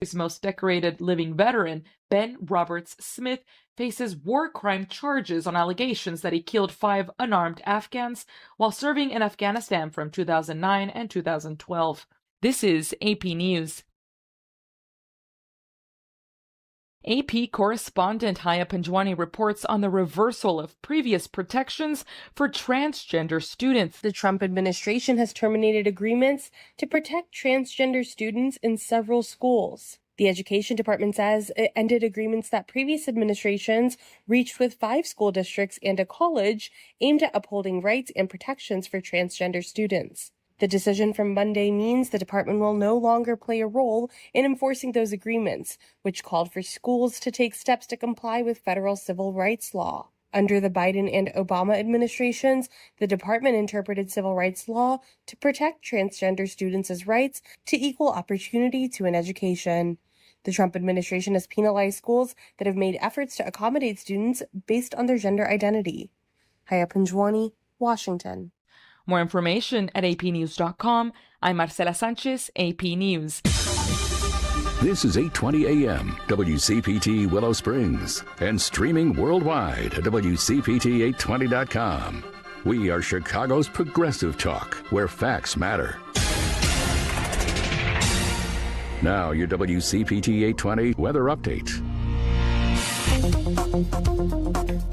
His most decorated living veteran, Ben Roberts Smith, faces war crime charges on allegations that he killed 5 unarmed Afghans while serving in Afghanistan from 2009 and 2012. This is AP News. AP correspondent Haya Panjwani reports on the reversal of previous protections for transgender students. The Trump administration has terminated agreements to protect transgender students in several schools. The Education Department says it ended agreements that previous administrations reached with 5 school districts and a college aimed at upholding rights and protections for transgender students. The decision from Monday means the department will no longer play a role in enforcing those agreements, which called for schools to take steps to comply with federal civil rights law. Under the Biden and Obama administrations, the department interpreted civil rights law to protect transgender students' rights to equal opportunity to an education. The Trump administration has penalized schools that have made efforts to accommodate students based on their gender identity. Haya Panjwani, Washington. More information at apnews.com. I'm Marcela Sanchez, AP News. This is 8:20 a.m. WCPT Willow Springs and streaming worldwide at WCPT820.com. We are Chicago's progressive talk, where facts matter. Now, your WCPT 820 weather update.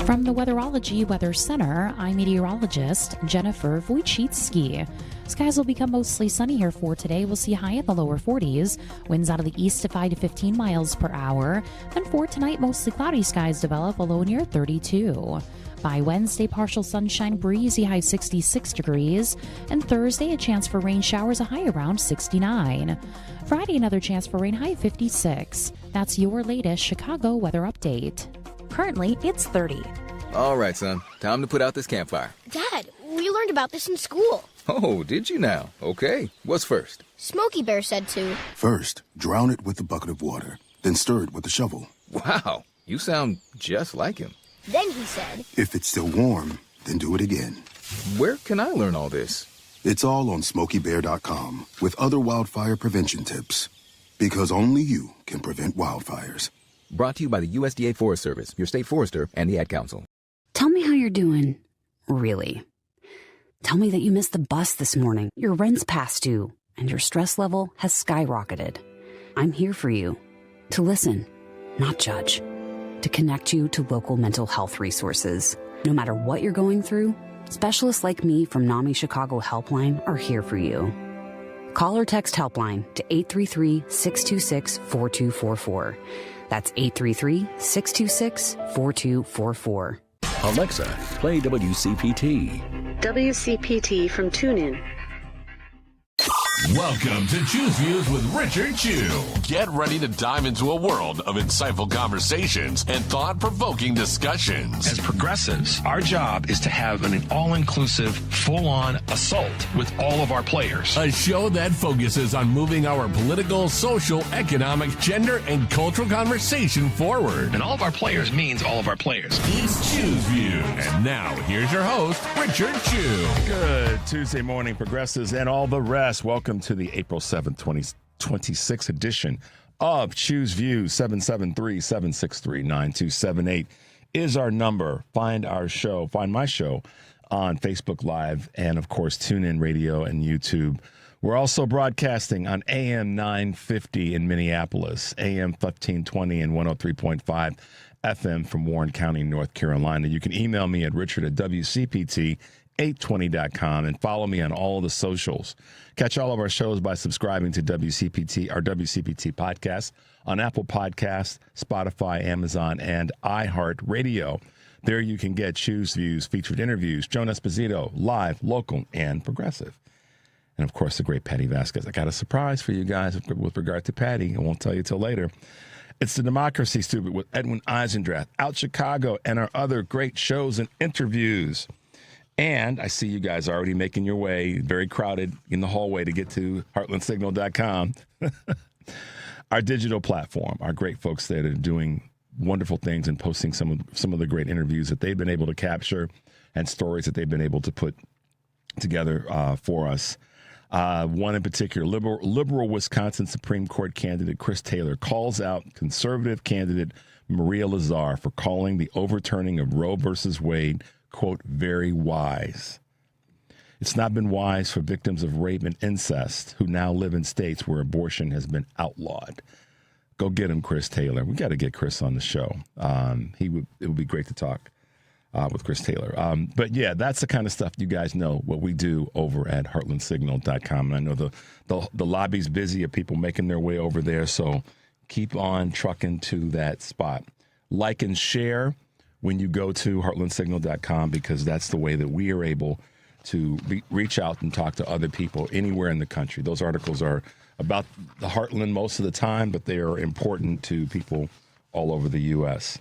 From the Weatherology Weather Center, I'm meteorologist Jennifer Wojcicki. Skies will become mostly sunny here for today. We'll see a high in the lower 40s. Winds out of the east to 5 to 15 miles per hour. Then for tonight, mostly cloudy skies develop, a low near 32. By Wednesday, partial sunshine, breezy, high 66 degrees. And Thursday, a chance for rain showers, a high around 69. Friday, another chance for rain, high 56. That's your latest Chicago weather update. Currently, it's 30. All right, son. Time to put out this campfire. Dad, we learned about this in school. Oh, did you now? Okay. What's first? Smokey Bear said to. First, drown it with a bucket of water, then stir it with a shovel. Wow, you sound just like him. Then he said, if it's still warm, then do it again. Where can I learn all this? It's all on SmokeyBear.com with other wildfire prevention tips. Because only you can prevent wildfires. Brought to you by the USDA Forest Service, your state forester, and the Ad Council. Tell me how you're doing. Really. Tell me that you missed the bus this morning, your rent's past due, and your stress level has skyrocketed. I'm here for you. To listen, not judge. To connect you to local mental health resources. No matter what you're going through, specialists like me from NAMI Chicago Helpline are here for you. Call or text Helpline to 833-626-4244. That's 833-626-4244. Alexa, play WCPT. WCPT from TuneIn. Welcome to Choose Views with Richard Chu. Get ready to dive into a world of insightful conversations and thought-provoking discussions. As progressives, our job is to have an all-inclusive, full-on assault with all of our players. A show that focuses on moving our political, social, economic, gender, and cultural conversation forward. And all of our players means all of our players. It's Choose Views. And now, here's your host, Richard Chu. Good Tuesday morning, progressives and all the rest. Welcome to the April 7th, 2026 edition of Choose Views. 773-763-9278 is our number. Find my show on Facebook Live and, of course, TuneIn Radio and YouTube. We're also broadcasting on AM 950 in Minneapolis, AM 1520 and 103.5 FM from Warren County, North Carolina. You can email me at richard@WCPT820.com and follow me on all the socials. Catch all of our shows by subscribing to our WCPT podcast on Apple Podcasts, Spotify, Amazon, and iHeartRadio. There you can get Choose Views, featured interviews, Joan Esposito, live, local, and progressive. And, of course, the great Patty Vasquez. I got a surprise for you guys with regard to Patty. I won't tell you till later. It's the Democracy Stupid with Edwin Eisendrath, Out Chicago, and our other great shows and interviews. And I see you guys already making your way, very crowded in the hallway to get to heartlandsignal.com. Our digital platform, our great folks that are doing wonderful things and posting some of the great interviews that they've been able to capture and stories that they've been able to put together for us. One in particular, liberal Wisconsin Supreme Court candidate Chris Taylor calls out conservative candidate Maria Lazar for calling the overturning of Roe versus Wade, quote, very wise. It's not been wise for victims of rape and incest who now live in states where abortion has been outlawed. Go get him, Chris Taylor. We got to get Chris on the show. It would be great to talk with Chris Taylor. But yeah, that's the kind of stuff you guys know what we do over at heartlandsignal.com. And I know the lobby's busy of people making their way over there. So keep on trucking to that spot. Like and share when you go to heartlandsignal.com, because that's the way that we are able to reach out and talk to other people anywhere in the country. Those articles are about the Heartland most of the time, but they are important to people all over the U.S.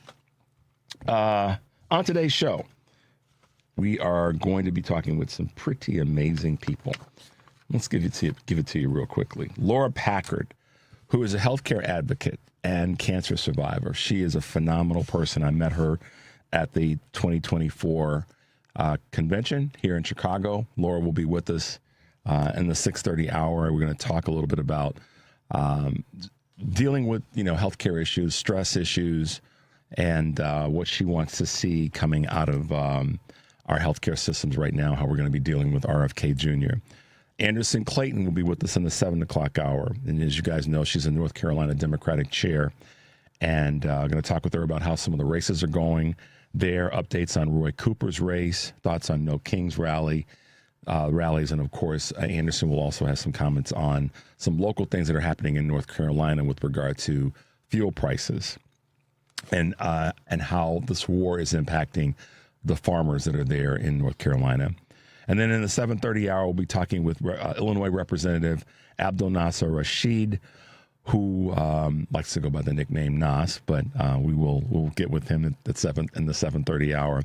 On today's show, we are going to be talking with some pretty amazing people. Let's give it to you real quickly. Laura Packard, who is a healthcare advocate and cancer survivor. She is a phenomenal person. I met her at the 2024 convention here in Chicago. Laura will be with us in the 6:30 hour. We're going to talk a little bit about dealing with, healthcare issues, stress issues, and what she wants to see coming out of our healthcare systems right now, how we're going to be dealing with RFK Jr. Anderson Clayton will be with us in the 7 o'clock hour. And as you guys know, she's a North Carolina Democratic chair. And I'm going to talk with her about how some of the races are going there, updates on Roy Cooper's race, thoughts on No Kings rallies. And, of course, Anderson will also have some comments on some local things that are happening in North Carolina with regard to fuel prices and how this war is impacting the farmers that are there in North Carolina. And then in the 7:30 hour, we'll be talking with Illinois Representative Abdelnasser Rashid, who likes to go by the nickname Nas, but we'll get with him in the 7:30 hour.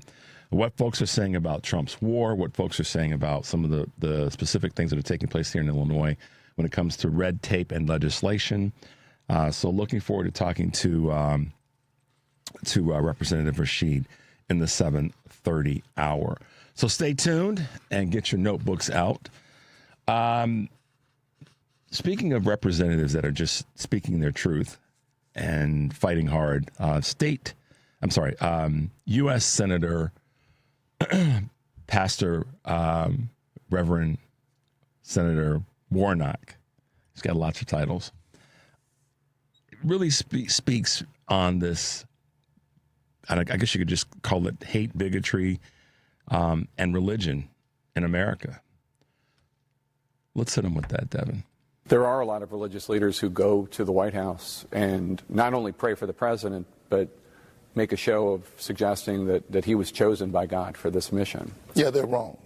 What folks are saying about Trump's war, what folks are saying about some of the specific things that are taking place here in Illinois when it comes to red tape and legislation. So looking forward to talking to Representative Rashid in the 7:30 hour. So stay tuned and get your notebooks out. Speaking of representatives that are just speaking their truth and fighting hard, U.S. Senator, Pastor, Reverend Senator Warnock, he's got lots of titles, it really speaks on this, I guess you could just call it hate, bigotry, and religion in America. Let's hit him with that, Devin. There are a lot of religious leaders who go to the White House and not only pray for the president, but make a show of suggesting that he was chosen by God for this mission. Yeah, they're wrong.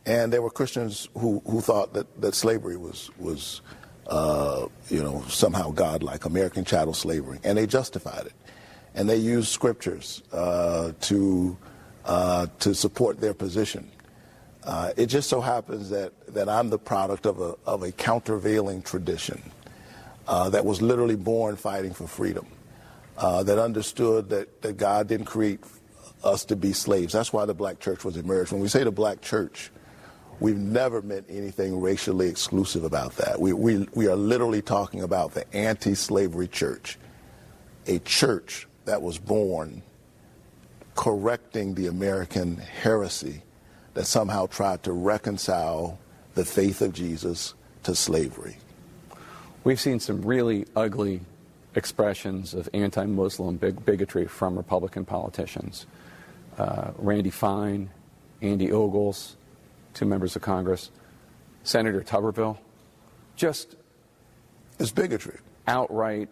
And there were Christians who thought that slavery was somehow godlike, American chattel slavery, and they justified it. And they used scriptures to support their position. It just so happens that I'm the product of a countervailing tradition that was literally born fighting for freedom, that understood that God didn't create us to be slaves. That's why the black church was emerged. When we say the black church, we've never meant anything racially exclusive about that. We are literally talking about the anti-slavery church, a church that was born correcting the American heresy that somehow tried to reconcile the faith of Jesus to slavery. We've seen some really ugly expressions of anti-Muslim bigotry from Republican politicians. Randy Fine, Andy Ogles, 2 members of Congress, Senator Tuberville, just it's bigotry. Outright,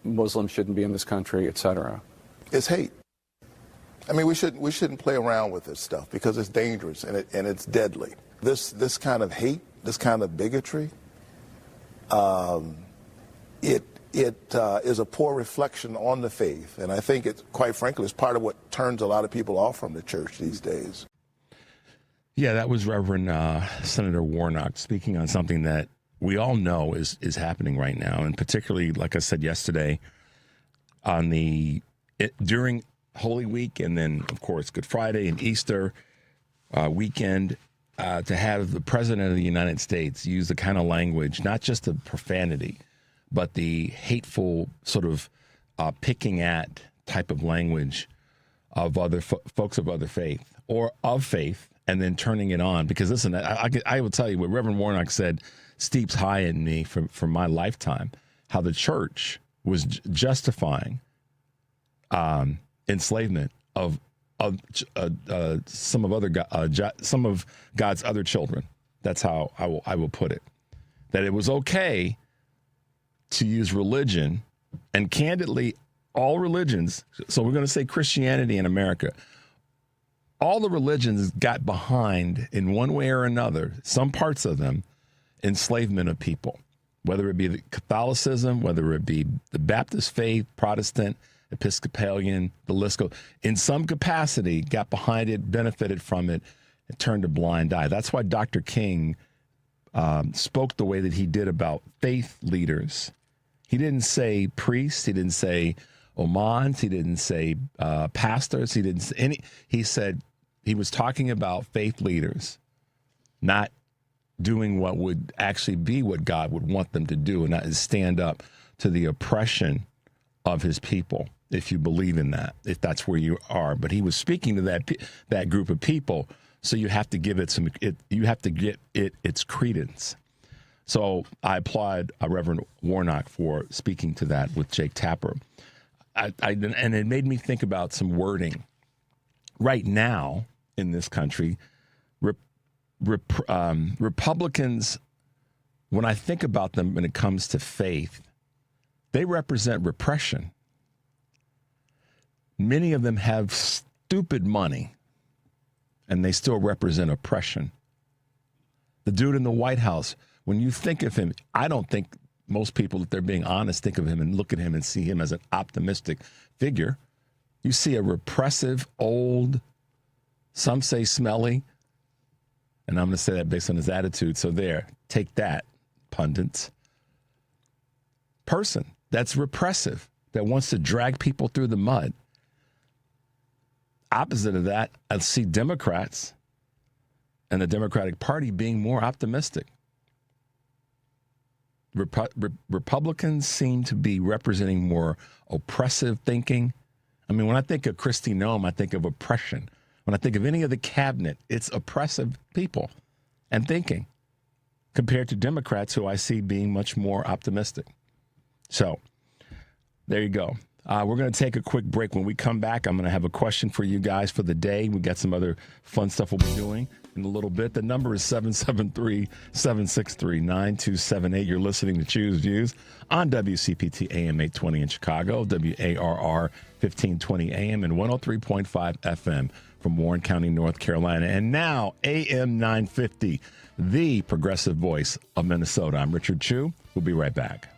Muslims shouldn't be in this country, etc. It's hate. I mean, we shouldn't play around with this stuff because it's dangerous and it's deadly. This kind of hate, this kind of bigotry, it is a poor reflection on the faith, and I think it, quite frankly, is part of what turns a lot of people off from the church these days. Yeah, that was Reverend Senator Warnock speaking on something that we all know is happening right now, and particularly, like I said yesterday, during Holy Week, and then, of course, Good Friday and Easter weekend, to have the president of the United States use the kind of language, not just the profanity, but the hateful sort of picking at type of language of other folks of other faith or of faith, and then turning it on. Because listen, I will tell you what Reverend Warnock said steeps high in me from my lifetime, how the church was justifying enslavement of some of God's other children. That's how I will put it. That it was okay to use religion, and candidly, all religions. So we're going to say Christianity in America. All the religions got behind, in one way or another, some parts of them, enslavement of people, whether it be the Catholicism, whether it be the Baptist faith, Protestant, Episcopalian, the list goes. In some capacity, got behind it, benefited from it, and turned a blind eye. That's why Dr. King spoke the way that he did about faith leaders. He didn't say priests. He didn't say imams. He didn't say pastors. He didn't say any. He said he was talking about faith leaders, not doing what would actually be what God would want them to do, and that is stand up to the oppression of his people, if you believe in that, if that's where you are. But he was speaking to that group of people, so you have to give it you have to get it its credence. So I applaud Reverend Warnock for speaking to that with Jake Tapper. And it made me think about some wording. Right now in this country, Republicans, when I think about them when it comes to faith, they represent repression. Many of them have stupid money, and they still represent oppression. The dude in the White House, when you think of him, I don't think most people, if they're being honest, think of him and look at him and see him as an optimistic figure. You see a repressive, old, some say smelly, and I'm going to say that based on his attitude. So there, take that, pundits. Person that's repressive, that wants to drag people through the mud. Opposite of that, I see Democrats and the Democratic Party being more optimistic. Republicans seem to be representing more oppressive thinking. I mean, when I think of Kristi Noem, I think of oppression. When I think of any of the cabinet, it's oppressive people and thinking compared to Democrats, who I see being much more optimistic. So there you go. We're going to take a quick break. When we come back, I'm going to have a question for you guys for the day. We got some other fun stuff we'll be doing in a little bit. The number is 773-763-9278. You're listening to Choose Views on WCPT AM 820 in Chicago, WARR 1520 AM and 103.5 FM from Warren County, North Carolina. And now AM 950, the progressive voice of Minnesota. I'm Richard Chu. We'll be right back.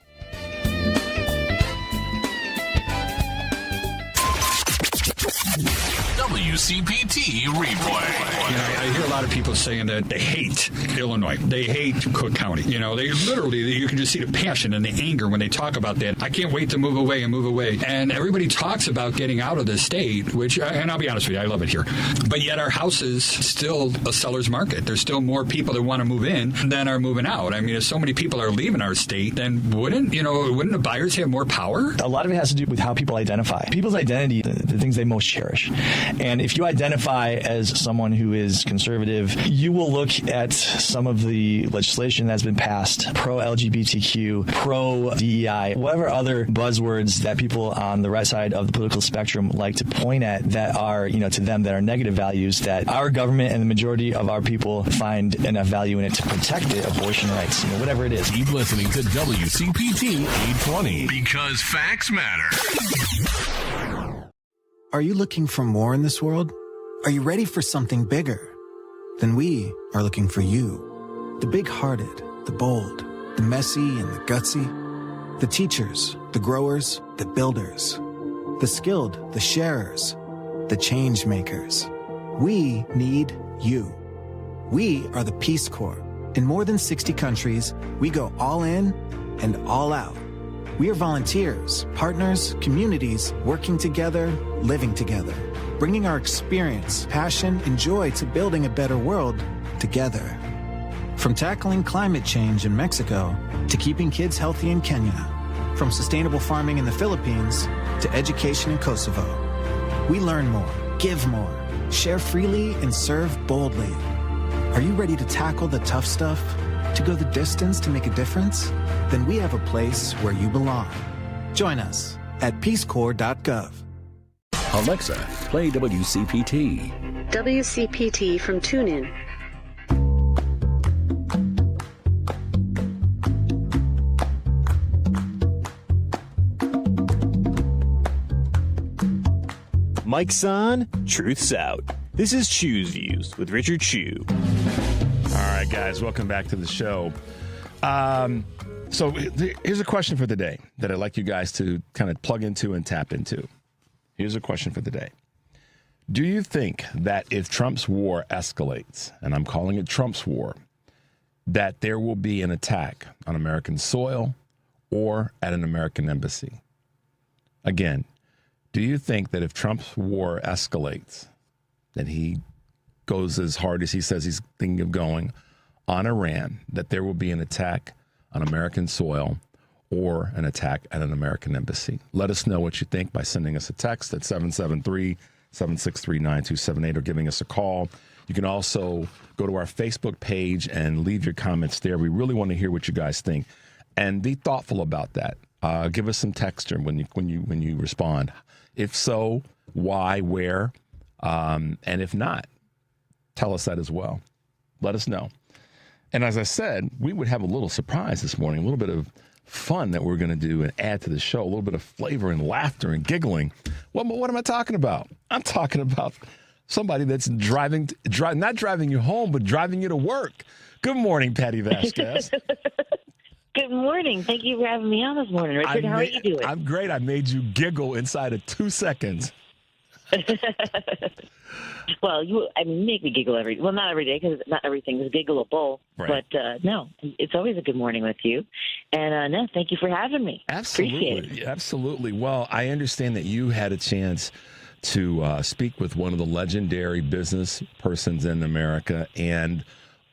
WCPT replay. You know, I hear a lot of people saying that they hate Illinois. They hate Cook County. You know, they literally, you can just see the passion and the anger when they talk about that. I can't wait to move away and move away. And everybody talks about getting out of the state, which, and I'll be honest with you, I love it here. But yet our house is still a seller's market. There's still more people that want to move in than are moving out. I mean, if so many people are leaving our state, then wouldn't the buyers have more power? A lot of it has to do with how people identify. People's identity, the things they most cherish. And if you identify as someone who is conservative, you will look at some of the legislation that's been passed, pro-LGBTQ, pro-DEI, whatever other buzzwords that people on the right side of the political spectrum like to point at that are, to them, that are negative values that our government and the majority of our people find enough value in it to protect it, abortion rights, whatever it is. Keep listening to WCPT 820 because facts matter. Are you looking for more in this world? Are you ready for something bigger? Then we are looking for you. The big-hearted, the bold, the messy and the gutsy. The teachers, the growers, the builders. The skilled, the sharers, the change makers. We need you. We are the Peace Corps. In more than 60 countries, we go all in and all out. We are volunteers, partners, communities, working together, living together, bringing our experience, passion, and joy to building a better world together. From tackling climate change in Mexico to keeping kids healthy in Kenya. From sustainable farming in the Philippines to education in Kosovo. We learn more, give more, share freely, and serve boldly. Are you ready to tackle the tough stuff? To go the distance to make a difference? Then we have a place where you belong. Join us at peacecorps.gov. Alexa, play WCPT. WCPT from TuneIn. Mike's on, truth's out. This is Chew's Views with Richard Chew. All right, guys, welcome back to the show. So here's a question for the day that I'd like you guys to kind of plug into and tap into. Here's a question for the day. Do you think that if Trump's war escalates, and I'm calling it Trump's war, that there will be an attack on American soil or at an American embassy? Again, do you think that if Trump's war escalates, that he goes as hard as he says he's thinking of going on Iran, that there will be an attack on American soil or an attack at an American embassy? Let us know what you think by sending us a text at 773-763-9278 or giving us a call. You can also go to our Facebook page and leave your comments there. We really want to hear what you guys think, and be thoughtful about that. Give us some texture when you respond. If so, why, where, and if not, tell us that as well. Let us know. And as I said, we would have a little surprise this morning, a little bit of fun that we're going to do and add to the show, a little bit of flavor and laughter and giggling. What am I talking about? I'm talking about somebody that's not driving you home, but driving you to work. Good morning, Patty Vasquez. Good morning. Thank you for having me on this morning, Richard. How are you doing? I'm great. I made you giggle inside of 2 seconds. Well, you make me giggle not every day, because not everything is giggleable. Right. But no, it's always a good morning with you. And no, thank you for having me. Absolutely. Appreciate it. Absolutely. Well, I understand that you had a chance to speak with one of the legendary business persons in America, and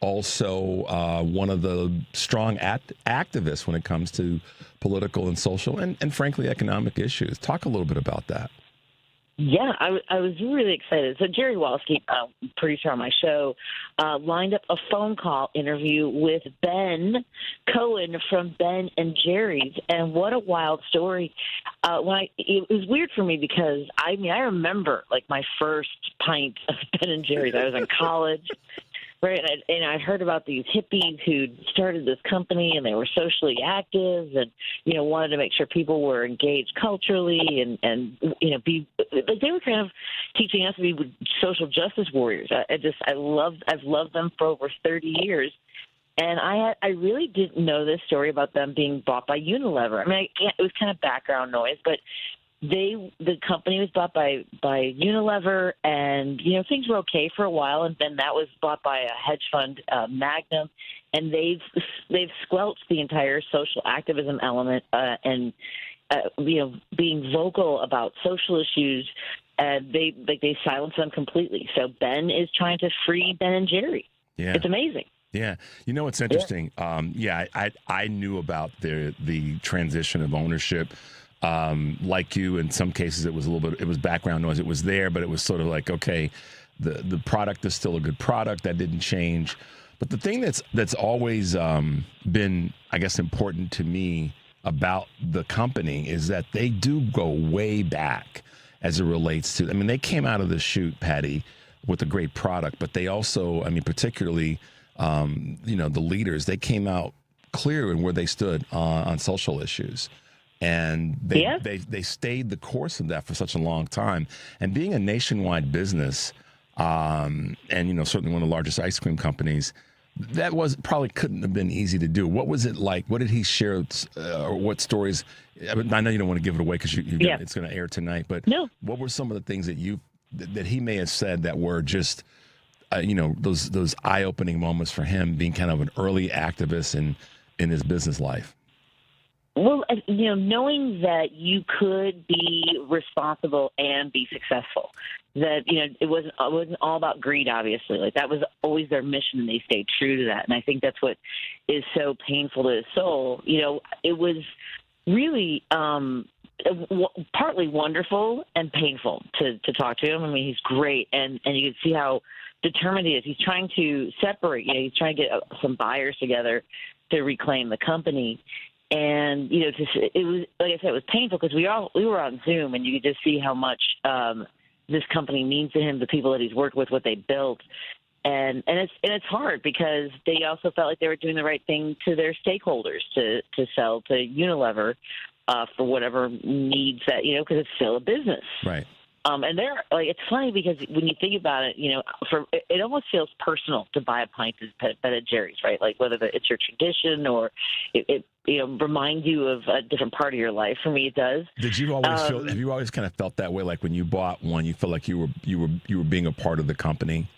also one of the strong activists when it comes to political and social and frankly, economic issues. Talk a little bit about that. Yeah, I was really excited. So Jerry Walsky, producer on my show, lined up a phone call interview with Ben Cohen from Ben and Jerry's, and what a wild story. It was weird for me because I remember like my first pint of Ben and Jerry's. I was in college. Right, and I heard about these hippies who started this company, and they were socially active, and wanted to make sure people were engaged culturally, and but they were kind of teaching us to be social justice warriors. I've loved them for over 30 years, and I really didn't know this story about them being bought by Unilever. It was kind of background noise, but the company was bought by Unilever, and things were okay for a while, and then that was bought by a hedge fund, Magnum, and they've squelched the entire social activism element and being vocal about social issues. They silence them completely. So Ben is trying to free Ben and Jerry. Yeah, it's amazing. Yeah, it's interesting. Yeah, I knew about the transition of ownership. Like you, in some cases, it was background noise. It was there, but it was sort of like, okay, the product is still a good product. That didn't change. But the thing that's always been, I guess, important to me about the company is that they do go way back as it relates to, they came out of the chute, Patty, with a great product, but they also, particularly, the leaders, they came out clear in where they stood on social issues. And they stayed the course of that for such a long time. And being a nationwide business, and certainly one of the largest ice cream companies, that probably couldn't have been easy to do. What was it like? What did he share? Or what stories? I know you don't want to give it away because it's going to air tonight. But what were some of the things that he may have said that were just, those eye-opening moments for him, being kind of an early activist in his business life? Well, knowing that you could be responsible and be successful, that it wasn't all about greed. Obviously, like that was always their mission, and they stayed true to that. And I think that's what is so painful to his soul. It was really partly wonderful and painful to talk to him. I mean, he's great, and you can see how determined he is. He's trying to separate. He's trying to get some buyers together to reclaim the company. And it was, like I said, it was painful because we were on Zoom, and you could just see how much this company means to him, the people that he's worked with, what they built, and it's hard because they also felt like they were doing the right thing to their stakeholders to sell to Unilever for whatever needs that because it's still a business, right? And they're like, it's funny because when you think about it, it almost feels personal to buy a pint of Ben & Jerry's, right? Like whether it's your tradition or it reminds you of a different part of your life. For me, it does. Did you always feel? Have you always kind of felt that way? Like when you bought one, you felt like you were being a part of the company.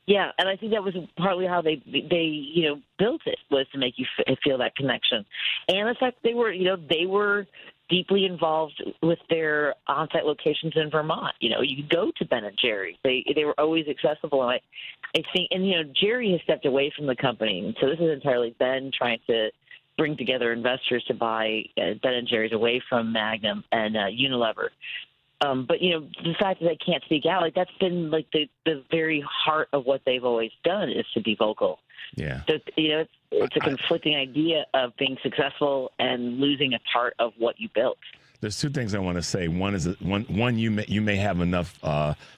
Yeah, and I think that was partly how they built it, was to make you feel that connection, and the fact they were deeply involved with their on-site locations in Vermont. You could go to Ben & Jerry's. They were always accessible. And I think, and Jerry has stepped away from the company. And so this is entirely Ben trying to bring together investors to buy Ben & Jerry's away from Magnum and Unilever. But, the fact that they can't speak out, like that's been like the very heart of what they've always done, is to be vocal. Yeah. So, it's a conflicting idea of being successful and losing a part of what you built. There's two things I want to say. One is one you may have enough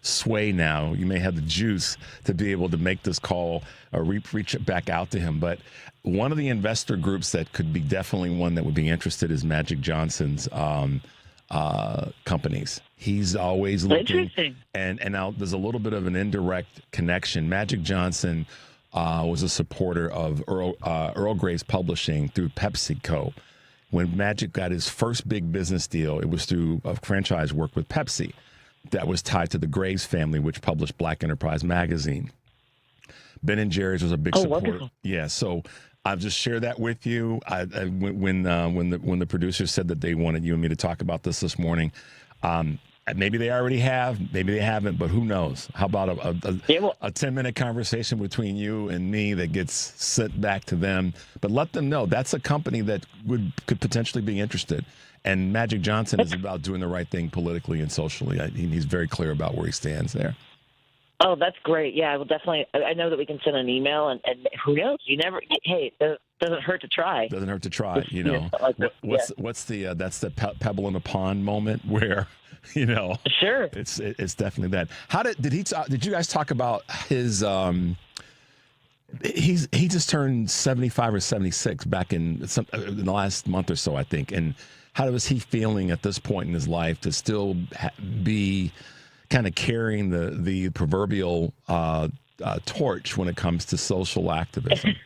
sway now. You may have the juice to be able to make this call or reach back out to him. But one of the investor groups that could be definitely one that would be interested is Magic Johnson's companies. He's always looking. Interesting. And now there's a little bit of an indirect connection. Magic Johnson was a supporter of Earl Grey's publishing through PepsiCo. When Magic got his first big business deal, it was through a franchise work with Pepsi that was tied to the Grey's family, which published Black Enterprise magazine. Ben & Jerry's was a big supporter. Wonderful. Yeah, so I'll just share that with you. When the producers said that they wanted you and me to talk about this morning, maybe they already have, maybe they haven't, but who knows? How about a 10-minute conversation between you and me that gets sent back to them? But let them know that's a company that could potentially be interested. And Magic Johnson is about doing the right thing politically and socially. He's very clear about where he stands there. Oh, that's great. Yeah, I will definitely. I know that we can send an email, and who knows? Hey, it doesn't hurt to try. Doesn't hurt to try. What's the that's the pebble in a pond moment where. Sure. It's definitely that. Did you guys talk about his? He just turned 75 or 76 back in the last month or so, I think. And how was he feeling at this point in his life to still be kind of carrying the proverbial torch when it comes to social activism?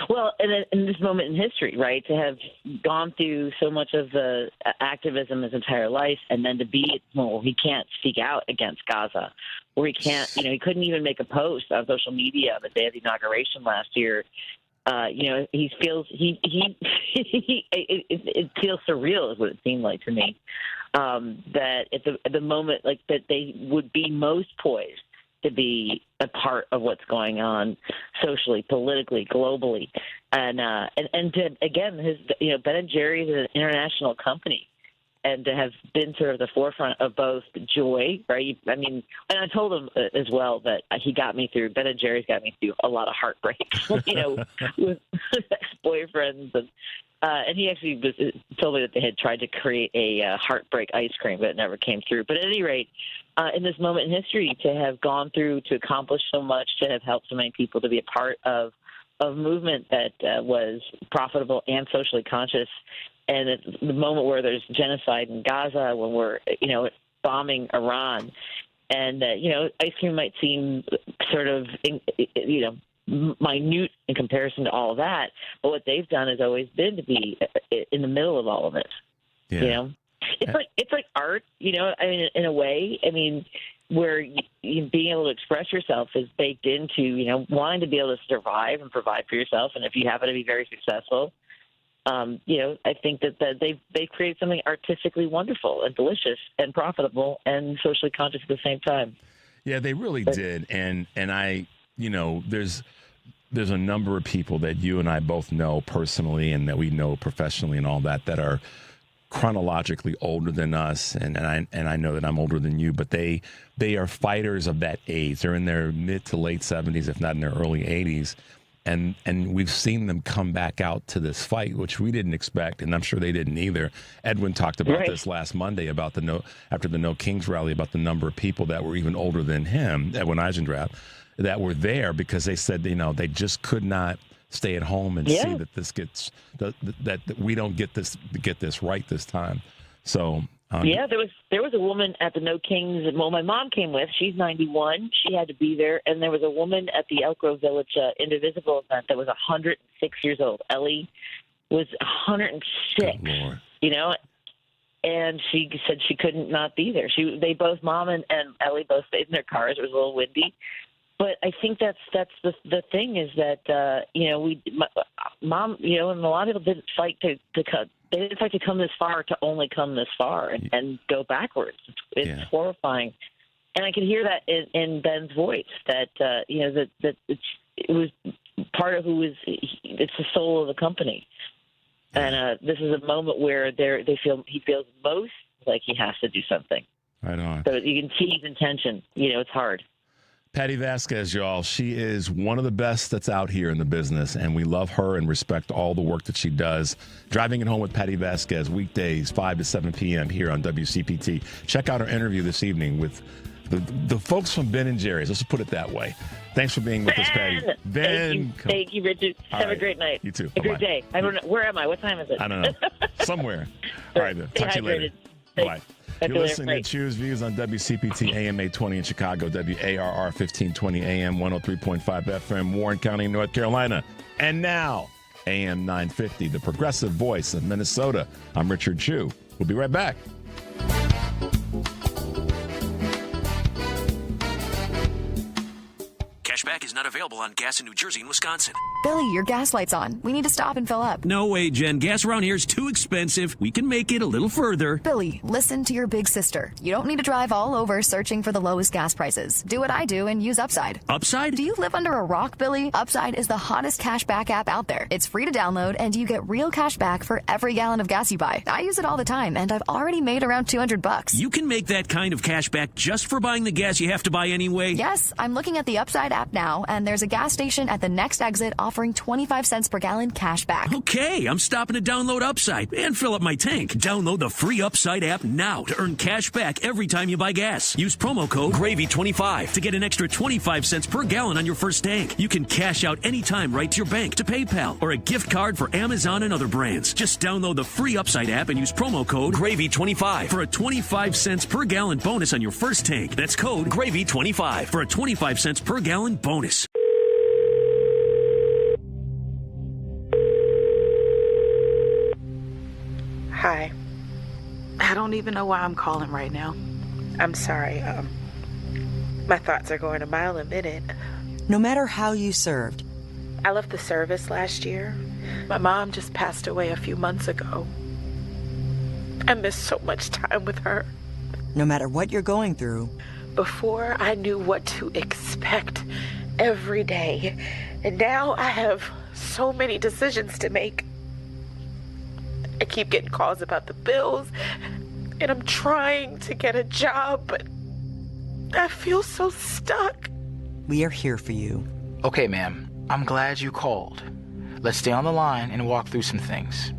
Well, in this moment in history, right, to have gone through so much of the activism his entire life, and then to be, he can't speak out against Gaza, or he can't, he couldn't even make a post on social media the day of the inauguration last year. He feels it feels surreal, is what it seemed like to me. That at the moment, like that, they would be most poised to be a part of what's going on socially, politically, globally, and to, again, Ben & Jerry's is an international company, and to have been sort of the forefront of both joy, right? I mean, and I told him as well that Ben & Jerry's got me through a lot of heartbreaks, with ex-boyfriends, and he actually told me that they had tried to create a heartbreak ice cream, but it never came through. But at any rate, in this moment in history, to have gone through, to accomplish so much, to have helped so many people, to be a part of a movement that was profitable and socially conscious, and at the moment where there's genocide in Gaza, when we're bombing Iran, and ice cream might seem sort of minute in comparison to all of that, but what they've done has always been to be in the middle of all of it. Yeah. It's like art, I mean, in a way. I mean, where being able to express yourself is baked into wanting to be able to survive and provide for yourself, and if you happen to be very successful, I think that they've created something artistically wonderful and delicious and profitable and socially conscious at the same time. Yeah, they really did. And I, there's a number of people that you and I both know personally and that we know professionally and all that are chronologically older than us. And I know that I'm older than you, but they are fighters of that age. They're in their mid to late 70s, if not in their early 80s. And we've seen them come back out to this fight, which we didn't expect, and I'm sure they didn't either. Edwin talked about this last Monday about after the No Kings rally, about the number of people that were even older than him, Edwin Eisendrath, that were there because they said, they just could not stay at home and see that this gets that we don't get this right this time. So. There was a woman at the No Kings. Well, my mom came with. She's 91. She had to be there. And there was a woman at the Elk Grove Village Indivisible event that was 106 years old. Ellie was 106. And she said she couldn't not be there. They both, Mom and Ellie, both stayed in their cars. It was a little windy. But I think that's the thing is that Mom, and a lot of people didn't fight to cut. They didn't fight to come this far to only come this far and go backwards. It's horrifying, and I can hear that in Ben's voice that that it was part of who is. It's the soul of the company, and this is a moment where he feels most like he has to do something. Right on. So you can see his intention. It's hard. Patty Vasquez, y'all. She is one of the best that's out here in the business, and we love her and respect all the work that she does. Driving It Home with Patty Vasquez, weekdays, 5 to 7 p.m. here on WCPT. Check out our interview this evening with the folks from Ben & Jerry's. Let's put it that way. Thanks for being with us, Patty. Ben. Thank you, Richard. Have a great night. You too. A great day. I don't know. Where am I? What time is it? I don't know. Somewhere. All right. Talk to you later. Bye. You're listening to Choose Views on WCPT AM 820 in Chicago, WARR 1520 AM 103.5 FM, Warren County, North Carolina. And now, AM 950, the progressive voice of Minnesota. I'm Richard Chu. We'll be right back. Cashback is not available on gas in New Jersey and Wisconsin. Billy, your gas light's on. We need to stop and fill up. No way, Jen. Gas around here is too expensive. We can make it a little further. Billy, listen to your big sister. You don't need to drive all over searching for the lowest gas prices. Do what I do and use Upside. Upside? Do you live under a rock, Billy? Upside is the hottest cashback app out there. It's free to download, and you get real cash back for every gallon of gas you buy. I use it all the time, and I've already made around $200. You can make that kind of cash back just for buying the gas you have to buy anyway? Yes, I'm looking at the Upside app now, and there's a gas station at the next exit offering 25 cents per gallon cash back. Okay, I'm stopping to download Upside and fill up my tank. Download the free Upside app now to earn cash back every time you buy gas. Use promo code GRAVY25 to get an extra 25 cents per gallon on your first tank. You can cash out anytime right to your bank, to PayPal, or a gift card for Amazon and other brands. Just download the free Upside app and use promo code GRAVY25 for a 25 cents per gallon bonus on your first tank. That's code GRAVY25 for a 25 cents per gallon bonus. Hi. I don't even know why I'm calling right now. I'm sorry. My thoughts are going a mile a minute. No matter how you served. I left the service last year. My mom just passed away a few months ago. I missed so much time with her. No matter what you're going through. Before, I knew what to expect every day. And now I have so many decisions to make. I keep getting calls about the bills, and I'm trying to get a job, but I feel so stuck. We are here for you. Okay, ma'am. I'm glad you called. Let's stay on the line and walk through some things.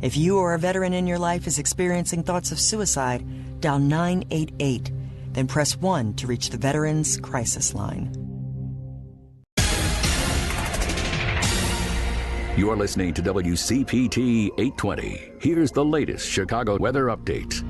If you or a veteran in your life is experiencing thoughts of suicide, dial 988. Then press 1 to reach the Veterans Crisis Line. You're listening to WCPT 820. Here's the latest Chicago weather update.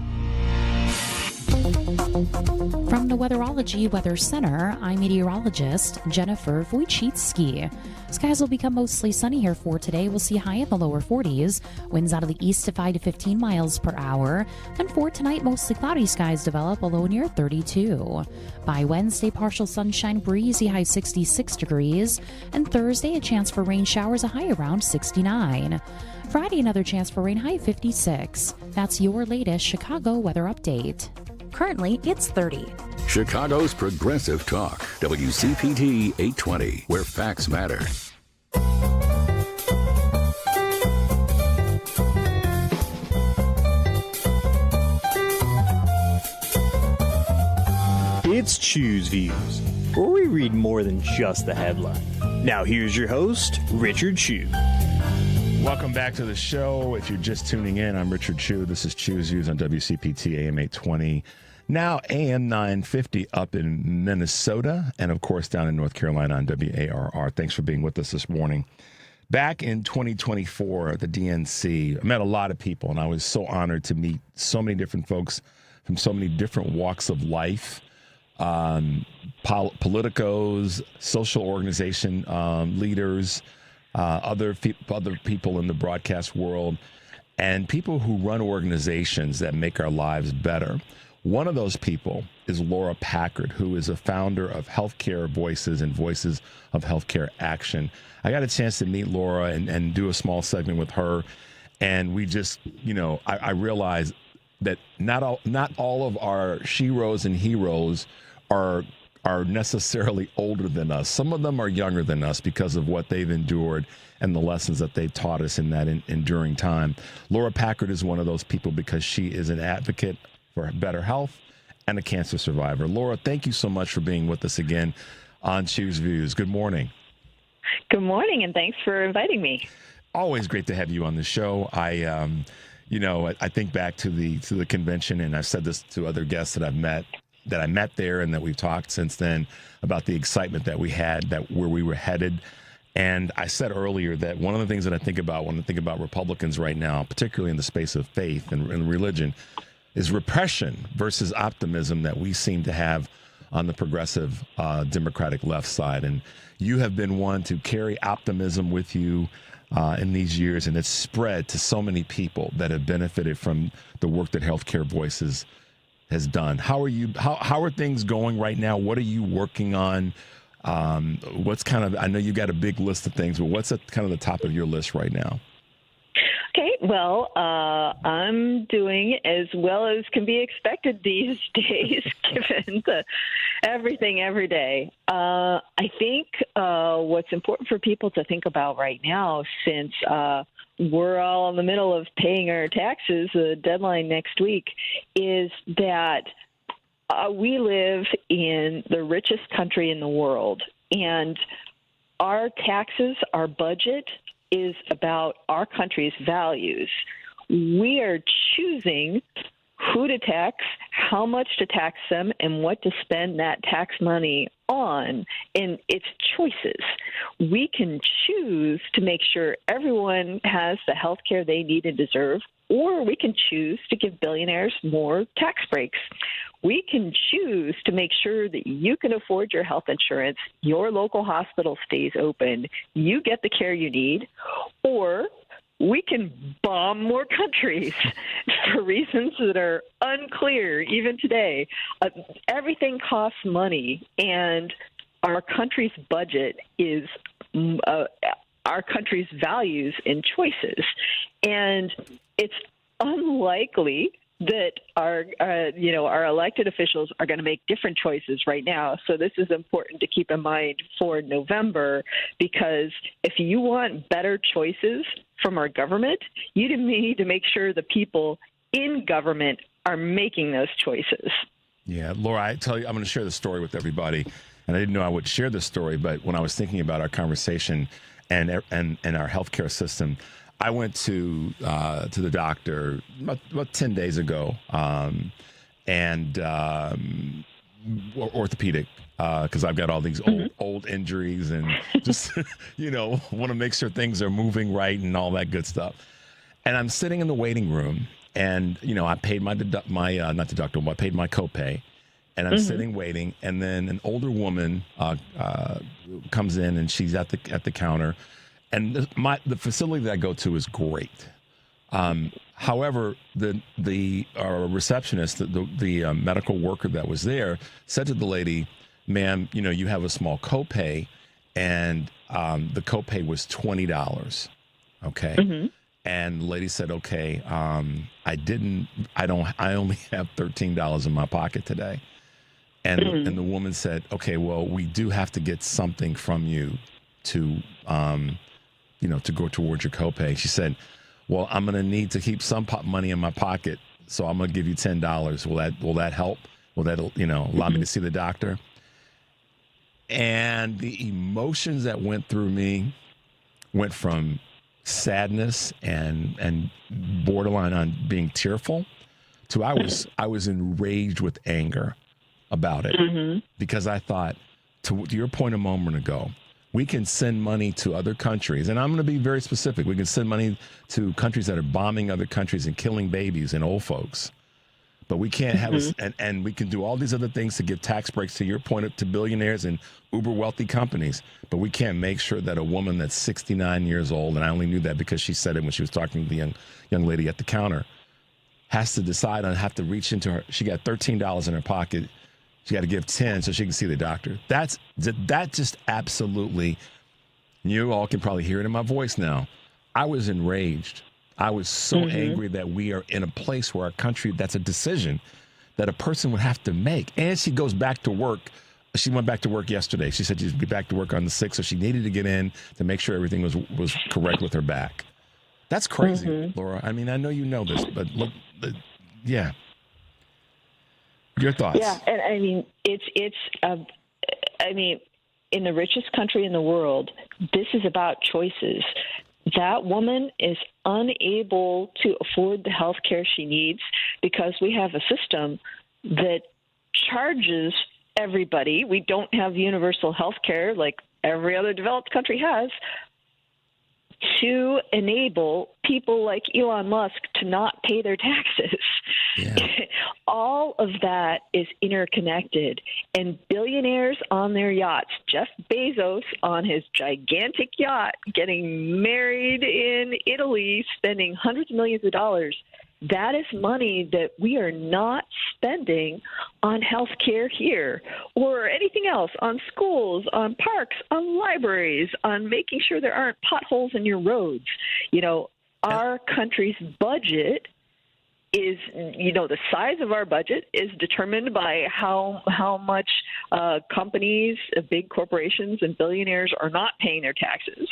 From the Weatherology Weather Center, I'm meteorologist Jennifer Wojcicki. Skies will become mostly sunny here for today. We'll see high in the lower 40s. Winds out of the east to 5 to 15 miles per hour. Then for tonight, mostly cloudy skies develop, a low near 32. By Wednesday, partial sunshine, breezy, high 66 degrees. And Thursday, a chance for rain showers, a high around 69. Friday, another chance for rain, high 56. That's your latest Chicago weather update. Currently, it's 30. Chicago's Progressive Talk, WCPT 820, where facts matter. It's Choose Views, where we read more than just the headline. Now here's your host, Richard Chew. Welcome back to the show. If you're just tuning in, I'm Richard Chew. This is Choose Views on WCPT AM 820. Now AM 950 up in Minnesota, and of course down in North Carolina on WARR. Thanks for being with us this morning. Back in 2024 at the DNC, I met a lot of people, and I was so honored to meet so many different folks from so many different walks of life, politicos, social organization leaders, other people in the broadcast world, and people who run organizations that make our lives better. One of those people is Laura Packard, who is a founder of Healthcare Voices and Voices of Healthcare Action. I got a chance to meet Laura and do a small segment with her, and we just, I realized that not all of our sheroes and heroes are necessarily older than us. Some of them are younger than us because of what they've endured and the lessons that they've taught us in that enduring time. Laura Packard is one of those people because she is an advocate for better health and a cancer survivor. Laura, thank you so much for being with us again on Choose Views. Good morning. Good morning, and thanks for inviting me. Always great to have you on the show. I think back to the convention, and I've said this to other guests that I met there and that we've talked since then about the excitement that we had, that where we were headed. And I said earlier that one of the things that I think about when I think about Republicans right now, particularly in the space of faith and religion, is repression versus optimism that we seem to have on the progressive Democratic left side. And you have been one to carry optimism with you in these years, and it's spread to so many people that have benefited from the work that Healthcare Voices has done. How are things going right now? What are you working on? I know you got a big list of things, but what's at kind of the top of your list right now? Okay, well, I'm doing as well as can be expected these days, given everything every day. I think what's important for people to think about right now, since we're all in the middle of paying our taxes, the deadline next week, is that we live in the richest country in the world, and our taxes, our budget, is about our country's values. We are choosing who to tax, how much to tax them, and what to spend that tax money on, and it's choices. We can choose to make sure everyone has the health care they need and deserve, or we can choose to give billionaires more tax breaks. We can choose to make sure that you can afford your health insurance, your local hospital stays open, you get the care you need, or we can bomb more countries for reasons that are unclear even today. Everything costs money, and our country's budget is our country's values and choices. And it's unlikely that our elected officials are going to make different choices right now. So this is important to keep in mind for November, because if you want better choices from our government, you need to make sure the people in government are making those choices. Yeah, Laura, I tell you, I'm going to share the story with everybody, and I didn't know I would share this story, but when I was thinking about our conversation and our healthcare system, I went to the doctor about 10 days ago, and orthopedic, because I've got all these old injuries and just, want to make sure things are moving right and all that good stuff. And I'm sitting in the waiting room, and, I paid my copay, And I'm sitting waiting, and then an older woman comes in, and she's at the counter. And the facility that I go to is great. However, the receptionist, the medical worker that was there, said to the lady, "Ma'am, you have a small copay," and the copay was $20. Okay. Mm-hmm. And the lady said, "Okay, I only have $13 in my pocket today." And the woman said, "Okay, well, we do have to get something from you to to go towards your copay." She said, "Well, I'm going to need to keep some money in my pocket, so I'm going to give you $10. Will that help? Will that allow me to see the doctor?" And the emotions that went through me went from sadness and borderline on being tearful to I was enraged with anger about it, because I thought, to your point a moment ago, we can send money to other countries, and I'm going to be very specific. We can send money to countries that are bombing other countries and killing babies and old folks, but we can't have and we can do all these other things to give tax breaks, to your point, to billionaires and uber wealthy companies, but we can't make sure that a woman that's 69 years old, and I only knew that because she said it when she was talking to the young lady at the counter, has to decide on have to reach into her. She got $13 in her pocket. She got to give 10 so she can see the doctor. That just absolutely, you all can probably hear it in my voice now. I was enraged. I was so angry that we are in a place where our country, that's a decision that a person would have to make. And she goes back to work. She went back to work yesterday. She said she'd be back to work on the 6th, so she needed to get in to make sure everything was correct with her back. That's crazy, Laura. I mean, I know you know this, but look, yeah. Your thoughts? Yeah, and I mean, in the richest country in the world, this is about choices. That woman is unable to afford the health care she needs because we have a system that charges everybody. We don't have universal health care like every other developed country has, to enable people like Elon Musk to not pay their taxes. Yeah. All of that is interconnected, and billionaires on their yachts, Jeff Bezos on his gigantic yacht, getting married in Italy, spending hundreds of millions of dollars. That is money that we are not spending on health care here or anything else, on schools, on parks, on libraries, on making sure there aren't potholes in your roads. Our country's budget is, the size of our budget is determined by how much companies, big corporations and billionaires are not paying their taxes.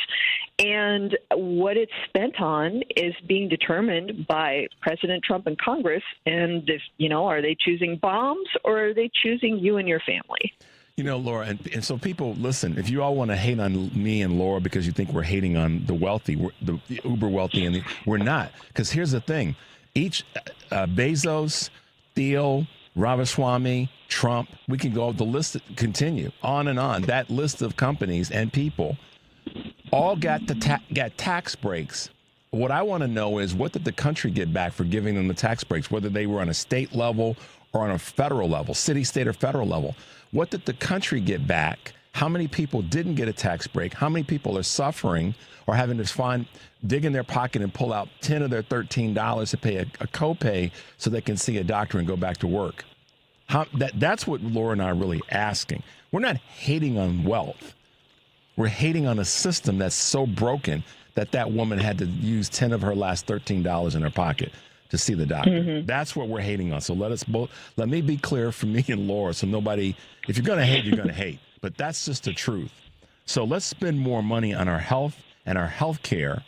And what it's spent on is being determined by President Trump and Congress. And if, are they choosing bombs or are they choosing you and your family? Laura, and so people, listen, if you all want to hate on me and Laura because you think we're hating on the wealthy, the uber wealthy, we're not. Because here's the thing. Each Bezos, Thiel, Ramaswamy, Trump, we can go, the list continue on and on. That list of companies and people all got tax breaks. What I want to know is, what did the country get back for giving them the tax breaks, whether they were on a state level or on a federal level, city, state, or federal level? What did the country get back? How many people didn't get a tax break? How many people are suffering or having to dig in their pocket and pull out 10 of their $13 to pay a copay so they can see a doctor and go back to work? That's what Laura and I are really asking. We're not hating on wealth. We're hating on a system that's so broken that woman had to use 10 of her last $13 in her pocket to see the doctor. That's what we're hating on. So let me be clear for me and Laura, so nobody, if you're going to hate, you're going to hate. But that's just the truth. So let's spend more money on our health and our health care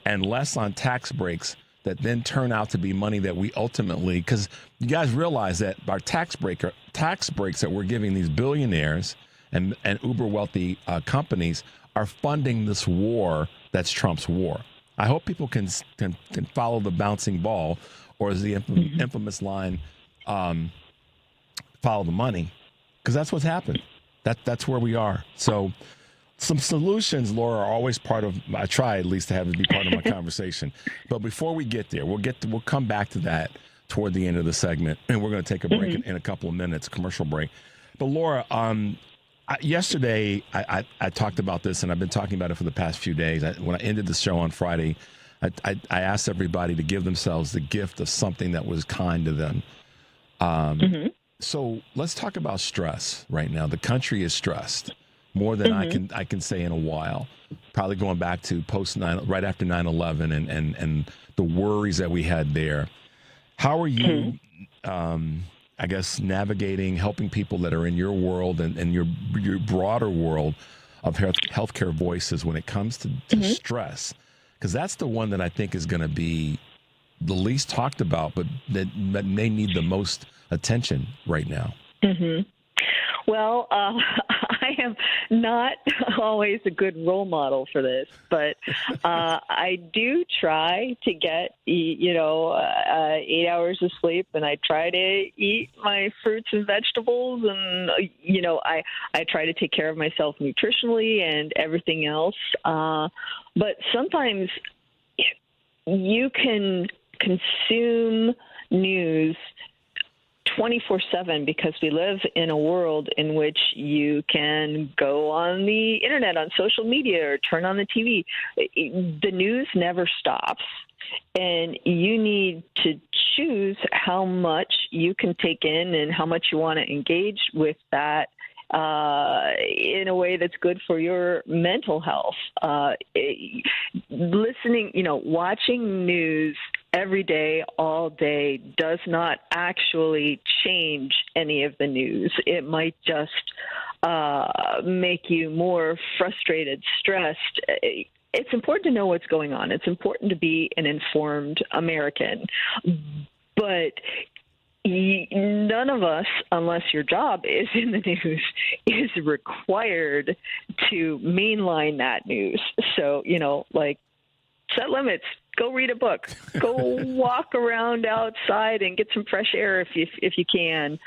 and less on tax breaks that then turn out to be money that we ultimately, because you guys realize that our tax breaks that we're giving these billionaires and uber wealthy companies are funding this war that's Trump's war. I hope people can follow the bouncing ball, or as the infamous line, follow the money, because that's what's happened. That's where we are. So some solutions, Laura, are always part of, I try at least to have it be part of my conversation. But before we get there, we'll come back to that. toward the end of the segment, and we're going to take a break in a couple of minutes, commercial break. But Laura, yesterday I talked about this, and I've been talking about it for the past few days. When I ended the show on Friday, I asked everybody to give themselves the gift of something that was kind to them. So let's talk about stress right now. The country is stressed more than I can say in a while. Probably going back to right after 9/11 and the worries that we had there. How are you, I guess, navigating, helping people that are in your world and your broader world of healthcare voices when it comes to stress? Because that's the one that I think is going to be the least talked about, but that may need the most attention right now. Well, I am not always a good role model for this, but I do try to get, 8 hours of sleep, and I try to eat my fruits and vegetables, and, I try to take care of myself nutritionally and everything else. But sometimes you can consume news 24/7 because we live in a world in which you can go on the internet, on social media, or turn on the TV. The news never stops, and you need to choose how much you can take in and how much you want to engage with that in a way that's good for your mental health. Listening, watching news every day, all day, does not actually change any of the news. It might just make you more frustrated, stressed. It's important to know what's going on. It's important to be an informed American. But none of us, unless your job is in the news, is required to mainline that news. So, set limits. Go read a book. Go walk around outside and get some fresh air if you can.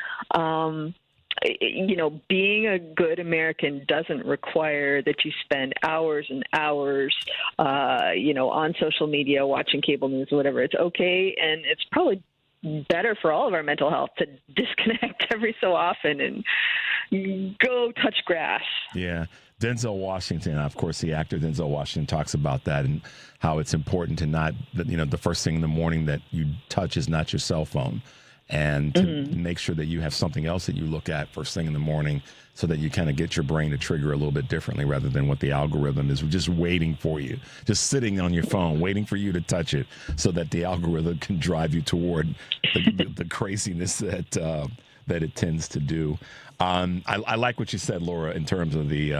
Being a good American doesn't require that you spend hours and hours, on social media, watching cable news, or whatever. It's okay, and it's probably better for all of our mental health to disconnect every so often and go touch grass. Yeah. Denzel Washington, of course, the actor Denzel Washington talks about that and how it's important to not, the first thing in the morning that you touch is not your cell phone, and to make sure that you have something else that you look at first thing in the morning so that you kind of get your brain to trigger a little bit differently rather than what the algorithm is just waiting for you, just sitting on your phone, waiting for you to touch it so that the algorithm can drive you toward the craziness that it tends to do. I like what you said, Laura, in terms of the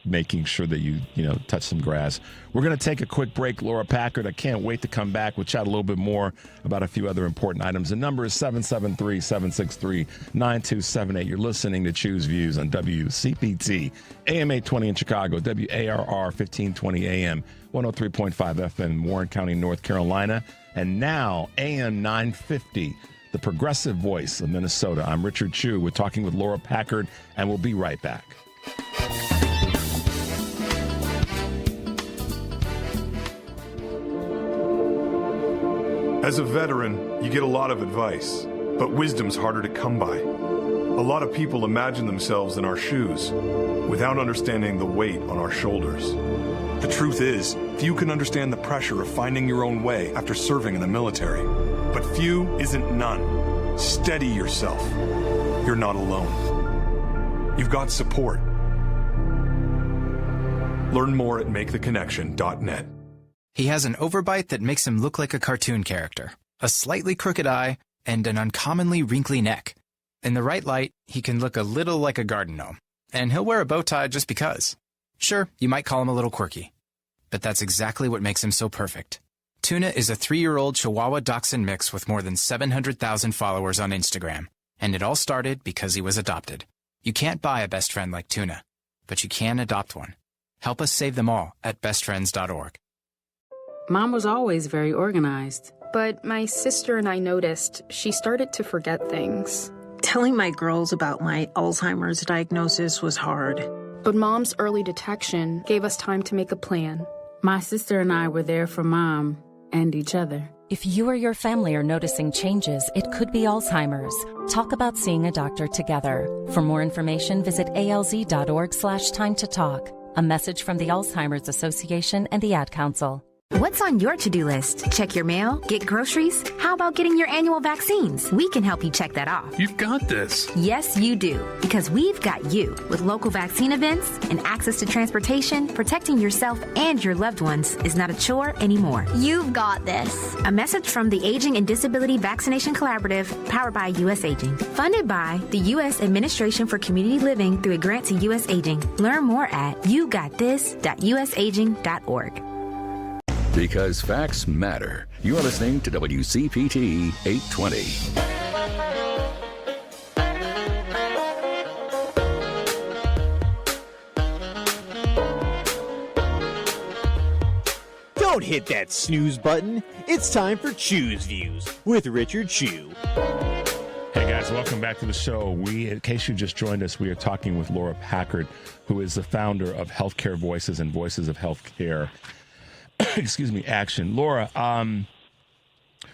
making sure that you touch some grass. We're going to take a quick break. Laura Packard, I can't wait to come back. We'll chat a little bit more about a few other important items. The number is 773-763-9278. You're listening to Choose Views on WCPT, AM 820 in Chicago, WARR 1520 AM, 103.5 FM, Warren County, North Carolina, and now AM 950. The progressive voice of Minnesota. I'm Richard Chu. We're talking with Laura Packard, and we'll be right back. As a veteran, you get a lot of advice, but wisdom's harder to come by. A lot of people imagine themselves in our shoes without understanding the weight on our shoulders. The truth is, few can understand the pressure of finding your own way after serving in the military. But few isn't none. Steady yourself. You're not alone. You've got support. Learn more at maketheconnection.net. He has an overbite that makes him look like a cartoon character, a slightly crooked eye, and an uncommonly wrinkly neck. In the right light, he can look a little like a garden gnome, and he'll wear a bow tie just because. Sure, you might call him a little quirky, but that's exactly what makes him so perfect. Tuna is a 3-year-old Chihuahua Dachshund mix with more than 700,000 followers on Instagram, and it all started because he was adopted. You can't buy a best friend like Tuna, but you can adopt one. Help us save them all at bestfriends.org. Mom was always very organized, but my sister and I noticed she started to forget things. Telling my girls about my Alzheimer's diagnosis was hard. But Mom's early detection gave us time to make a plan. My sister and I were there for Mom and each other. If you or your family are noticing changes, it could be Alzheimer's. Talk about seeing a doctor together. For more information, visit alz.org/time to talk. A message from the Alzheimer's Association and the Ad Council. What's on your to-do list? Check your mail? Get groceries? How about getting your annual vaccines? We can help you check that off. You've got this. Yes, you do. Because we've got you. With local vaccine events and access to transportation, protecting yourself and your loved ones is not a chore anymore. You've got this. A message from the Aging and Disability Vaccination Collaborative, powered by U.S. Aging. Funded by the U.S. Administration for Community Living through a grant to U.S. Aging. Learn more at yougotthis.usaging.org. Because facts matter. You are listening to WCPT 820. Don't hit that snooze button. It's time for Choose Views with Richard Chew. Hey guys, welcome back to the show. In case you just joined us, we are talking with Laura Packard, who is the founder of Healthcare Voices and Voices of Healthcare. Action. Laura,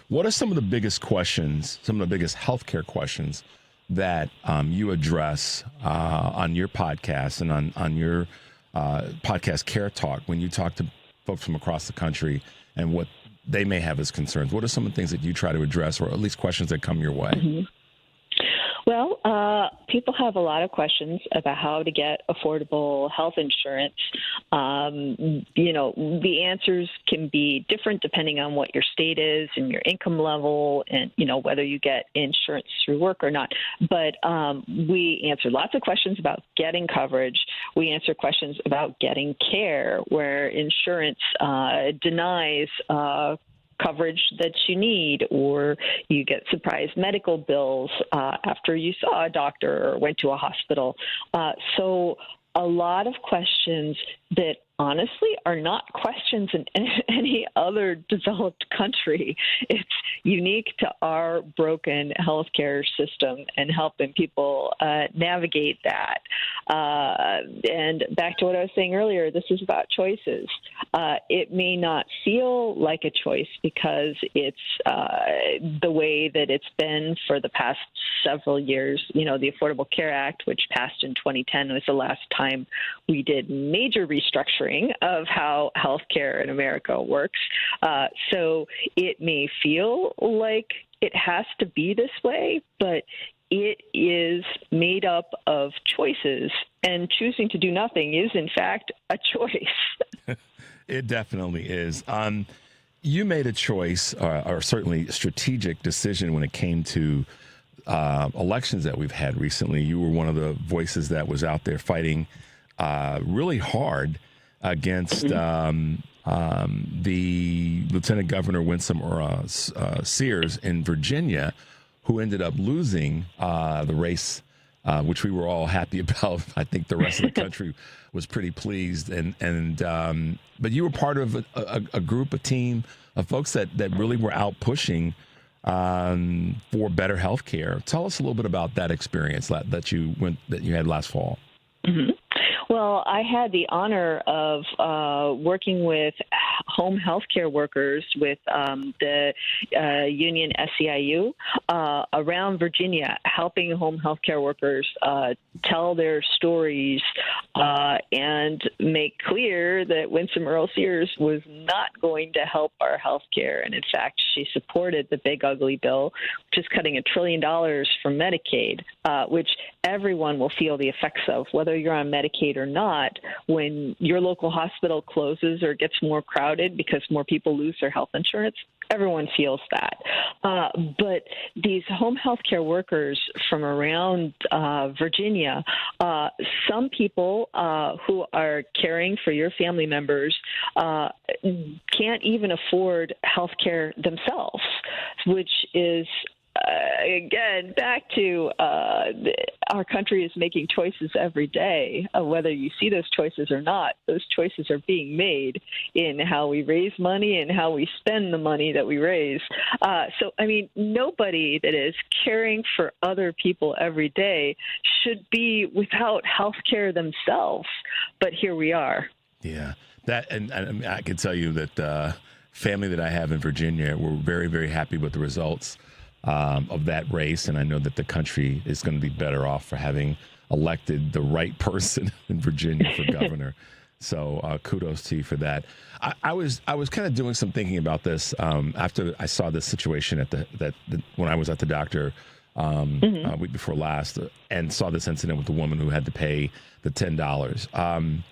what are some of the biggest questions, some of the biggest healthcare questions that you address on your podcast and on your podcast Care Talk when you talk to folks from across the country and what they may have as concerns? What are some of the things that you try to address, or at least questions that come your way? Mm-hmm. Well, people have a lot of questions about how to get affordable health insurance. The answers can be different depending on what your state is and your income level and, whether you get insurance through work or not. But we answer lots of questions about getting coverage. We answer questions about getting care, where insurance denies coverage that you need, or you get surprise medical bills after you saw a doctor or went to a hospital. So a lot of questions that honestly are not questions in any other developed country. It's unique to our broken healthcare system and helping people navigate that. And back to what I was saying earlier, this is about choices. It may not feel like a choice because it's the way that it's been for the past several years. The Affordable Care Act, which passed in 2010, was the last time we did major restructuring of how healthcare in America works. So it may feel like it has to be this way, but it is made up of choices, and choosing to do nothing is, in fact, a choice. It definitely is. You made a choice, or certainly a strategic decision when it came to elections that we've had recently. You were one of the voices that was out there fighting really hard against the Lieutenant Governor Winsome Sears in Virginia, who ended up losing the race, which we were all happy about. I think the rest of the country was pretty pleased. But you were part of a group, a team of folks that really were out pushing for better health care. Tell us a little bit about that experience that you had last fall. Mm-hmm. Well, I had the honor of working with home health care workers with the union SEIU around Virginia, helping home health care workers tell their stories and make clear that Winsome Earl Sears was not going to help our health care. And in fact, she supported the big ugly bill, which is cutting $1 trillion from Medicaid, which everyone will feel the effects of, whether you're on Medicaid or not. When your local hospital closes or gets more crowded because more people lose their health insurance, everyone feels that. But these home health care workers from around Virginia, some people who are caring for your family members can't even afford health care themselves, which is again, back to our country is making choices every day. Whether you see those choices or not, those choices are being made in how we raise money and how we spend the money that we raise. Nobody that is caring for other people every day should be without health care themselves. But here we are. Yeah, and I can tell you that family that I have in Virginia, we're very, very happy with the results of that race. And I know that the country is going to be better off for having elected the right person in Virginia for governor. So kudos to you for that. I was kind of doing some thinking about this after I saw this situation when I was at the doctor week before last, and saw this incident with the woman who had to pay the $10.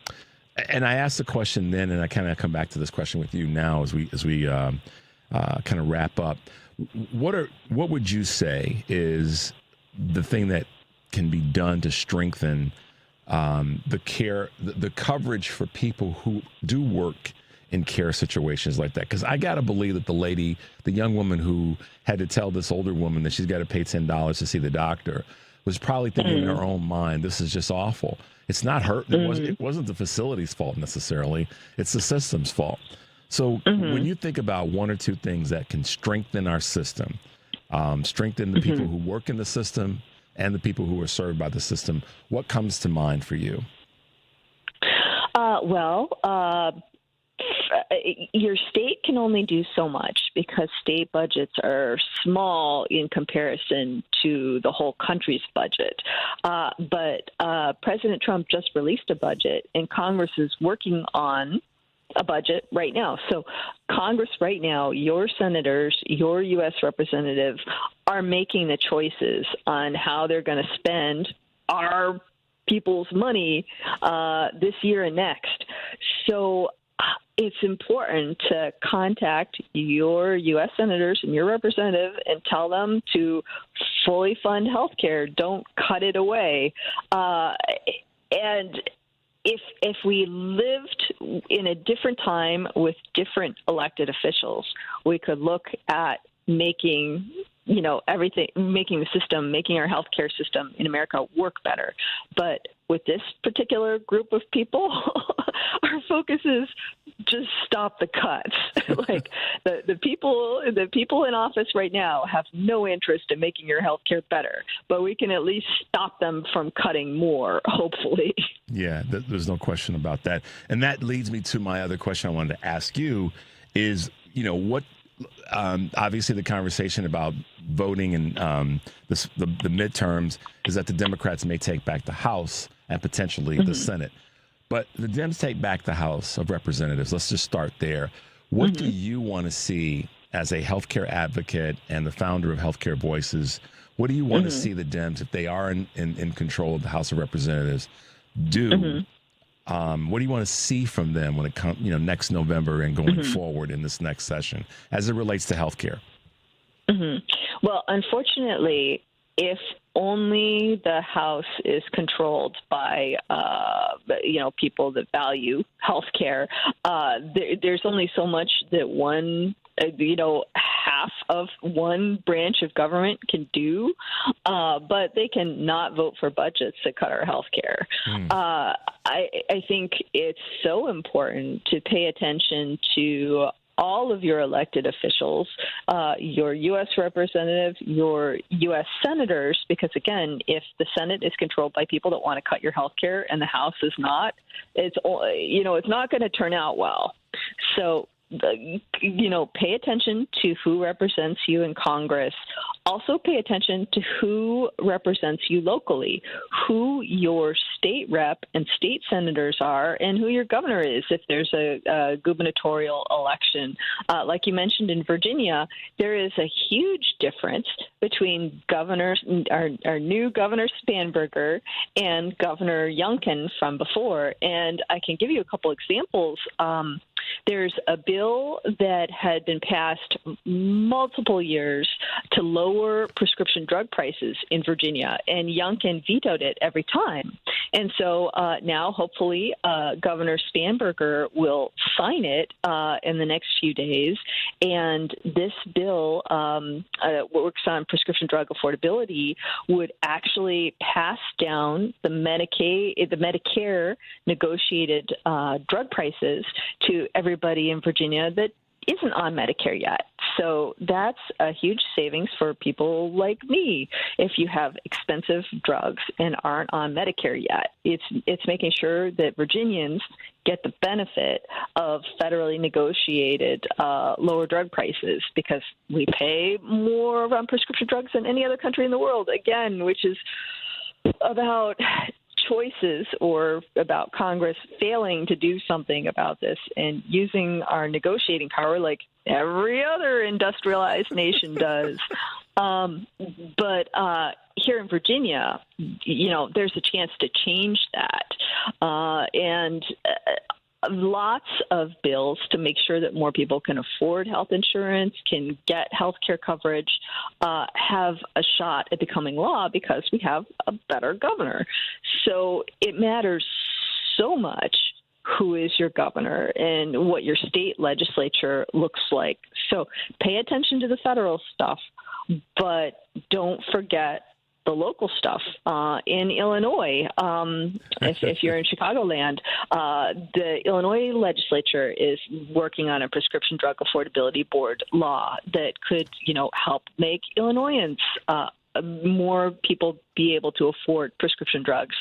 And I asked the question then, and I kind of come back to this question with you now as we kind of wrap up. What would you say is the thing that can be done to strengthen the care, the coverage for people who do work in care situations like that? Because I got to believe that the young woman who had to tell this older woman that she's got to pay $10 to see the doctor was probably thinking in her own mind, this is just awful. It's not her. It wasn't the facility's fault necessarily. It's the system's fault. So when you think about one or two things that can strengthen our system, strengthen the people who work in the system and the people who are served by the system, what comes to mind for you? Your state can only do so much because state budgets are small in comparison to the whole country's budget. But President Trump just released a budget, and Congress is working on a budget right now. So Congress right now, your senators, your U.S. representatives are making the choices on how they're going to spend our people's money this year and next. So it's important to contact your U.S. senators and your representative and tell them to fully fund health care. Don't cut it away. And if we lived in a different time with different elected officials, we could look at making everything, making the system, making our healthcare system in America work better. But with this particular group of people, our focus is just stop the cuts. Like the people in office right now have no interest in making your healthcare better, but we can at least stop them from cutting more, hopefully. Yeah, there's no question about that. And that leads me to my other question I wanted to ask you is, what obviously the conversation about voting and the midterms is that the Democrats may take back the House and potentially the Senate. But the Dems take back the House of Representatives. Let's just start there. What do you want to see as a healthcare advocate and the founder of Healthcare Voices? What do you want to see the Dems, if they are in control of the House of Representatives, do? What do you want to see from them when it comes, next November and going forward in this next session as it relates to healthcare? Well, unfortunately, if only the House is controlled by, people that value healthcare, there's only so much that one half of one branch of government can do, but they can not vote for budgets that cut our health care. I think it's so important to pay attention to all of your elected officials, your U.S. representative, your U.S. senators, because, again, if the Senate is controlled by people that want to cut your health care and the House is not, it's not going to turn out well. So, pay attention to who represents you in Congress. Also pay attention to who represents you locally, who your state rep and state senators are, and who your governor is if there's a gubernatorial election. Like you mentioned in Virginia, there is a huge difference between our new Governor Spanberger and Governor Youngkin from before. And I can give you a couple examples. There's a bill that had been passed multiple years to lower prescription drug prices in Virginia, and Youngkin vetoed it every time. And so now, hopefully, Governor Spanberger will sign it in the next few days. And this bill works on prescription drug affordability, would actually pass down the Medicare negotiated drug prices to everybody in Virginia that isn't on Medicare yet. So that's a huge savings for people like me. If you have expensive drugs and aren't on Medicare yet, it's making sure that Virginians get the benefit of federally negotiated lower drug prices, because we pay more on prescription drugs than any other country in the world, again, which is about choices or about Congress failing to do something about this and using our negotiating power like every other industrialized nation does. But here in Virginia, there's a chance to change that. And lots of bills to make sure that more people can afford health insurance, can get health care coverage, have a shot at becoming law because we have a better governor. So it matters so much who is your governor and what your state legislature looks like. So pay attention to the federal stuff, but don't forget the local stuff. In Illinois, if you're in Chicagoland, the Illinois legislature is working on a prescription drug affordability board law that could, help make Illinoisans more people be able to afford prescription drugs.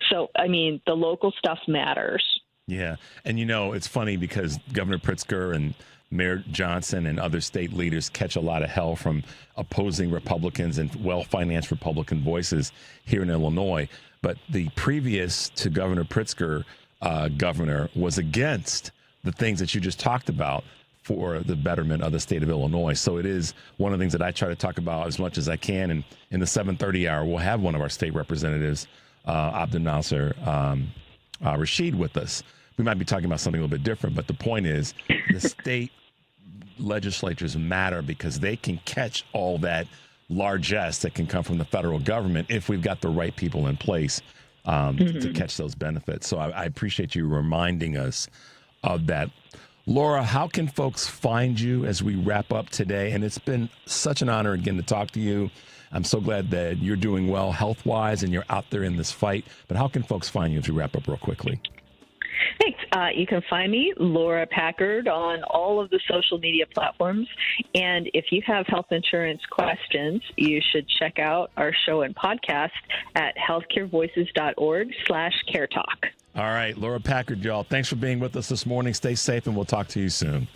So, the local stuff matters. Yeah. And, it's funny because Governor Pritzker and Mayor Johnson and other state leaders catch a lot of hell from opposing Republicans and well-financed Republican voices here in Illinois. But the previous to Governor Pritzker governor was against the things that you just talked about for the betterment of the state of Illinois. So it is one of the things that I try to talk about as much as I can. And in the 7:30 hour, we'll have one of our state representatives, Abdelnasser Rashid, with us. We might be talking about something a little bit different, but the point is the state legislatures matter because they can catch all that largesse that can come from the federal government if we've got the right people in place to catch those benefits. So I appreciate you reminding us of that. Laura, how can folks find you as we wrap up today? And it's been such an honor again to talk to you. I'm so glad that you're doing well health-wise and you're out there in this fight. But how can folks find you as we wrap up real quickly? Thanks. You can find me, Laura Packard, on all of the social media platforms. And if you have health insurance questions, you should check out our show and podcast at healthcarevoices.org/caretalk. All right, Laura Packard, y'all. Thanks for being with us this morning. Stay safe, and we'll talk to you soon.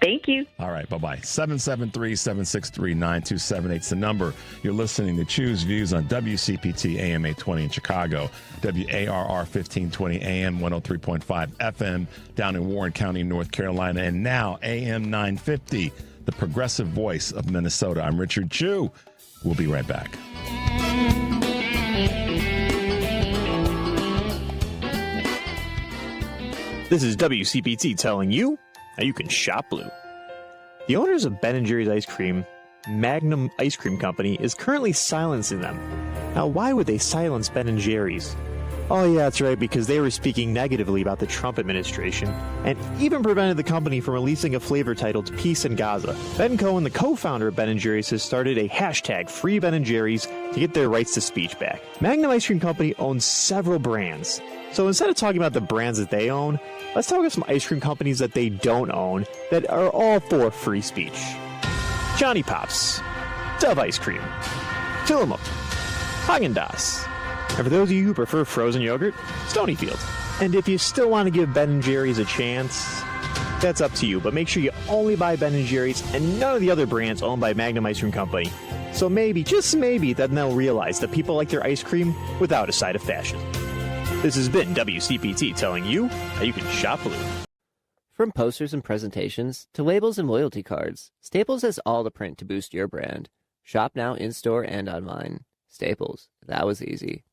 Thank you. All right, bye-bye. 773-763-9278 is the number. You're listening to Choose Views on WCPT AM 820 in Chicago, WARR 1520 AM 103.5 FM down in Warren County, North Carolina, and now AM 950, the progressive voice of Minnesota. I'm Richard Chu. We'll be right back. This is WCPT telling you how you can shop blue. The owners of Ben & Jerry's Ice Cream, Magnum Ice Cream Company, is currently silencing them. Now, why would they silence Ben & Jerry's? Oh yeah, that's right, because they were speaking negatively about the Trump administration and even prevented the company from releasing a flavor titled Peace in Gaza. Ben Cohen, the co-founder of Ben & Jerry's, has started a hashtag Free Ben & Jerry's to get their rights to speech back. Magnum Ice Cream Company owns several brands. So instead of talking about the brands that they own, let's talk about some ice cream companies that they don't own that are all for free speech. Johnny Pops, Dove Ice Cream, Tillamook, Häagen-Dazs. And for those of you who prefer frozen yogurt, Stonyfield. And if you still want to give Ben & Jerry's a chance, that's up to you. But make sure you only buy Ben & Jerry's and none of the other brands owned by Magnum Ice Cream Company. So maybe, just maybe, then they'll realize that people like their ice cream without a side of fascism. This has been WCPT telling you how you can shop blue. From posters and presentations to labels and loyalty cards, Staples has all the print to boost your brand. Shop now in-store and online. Staples. That was easy.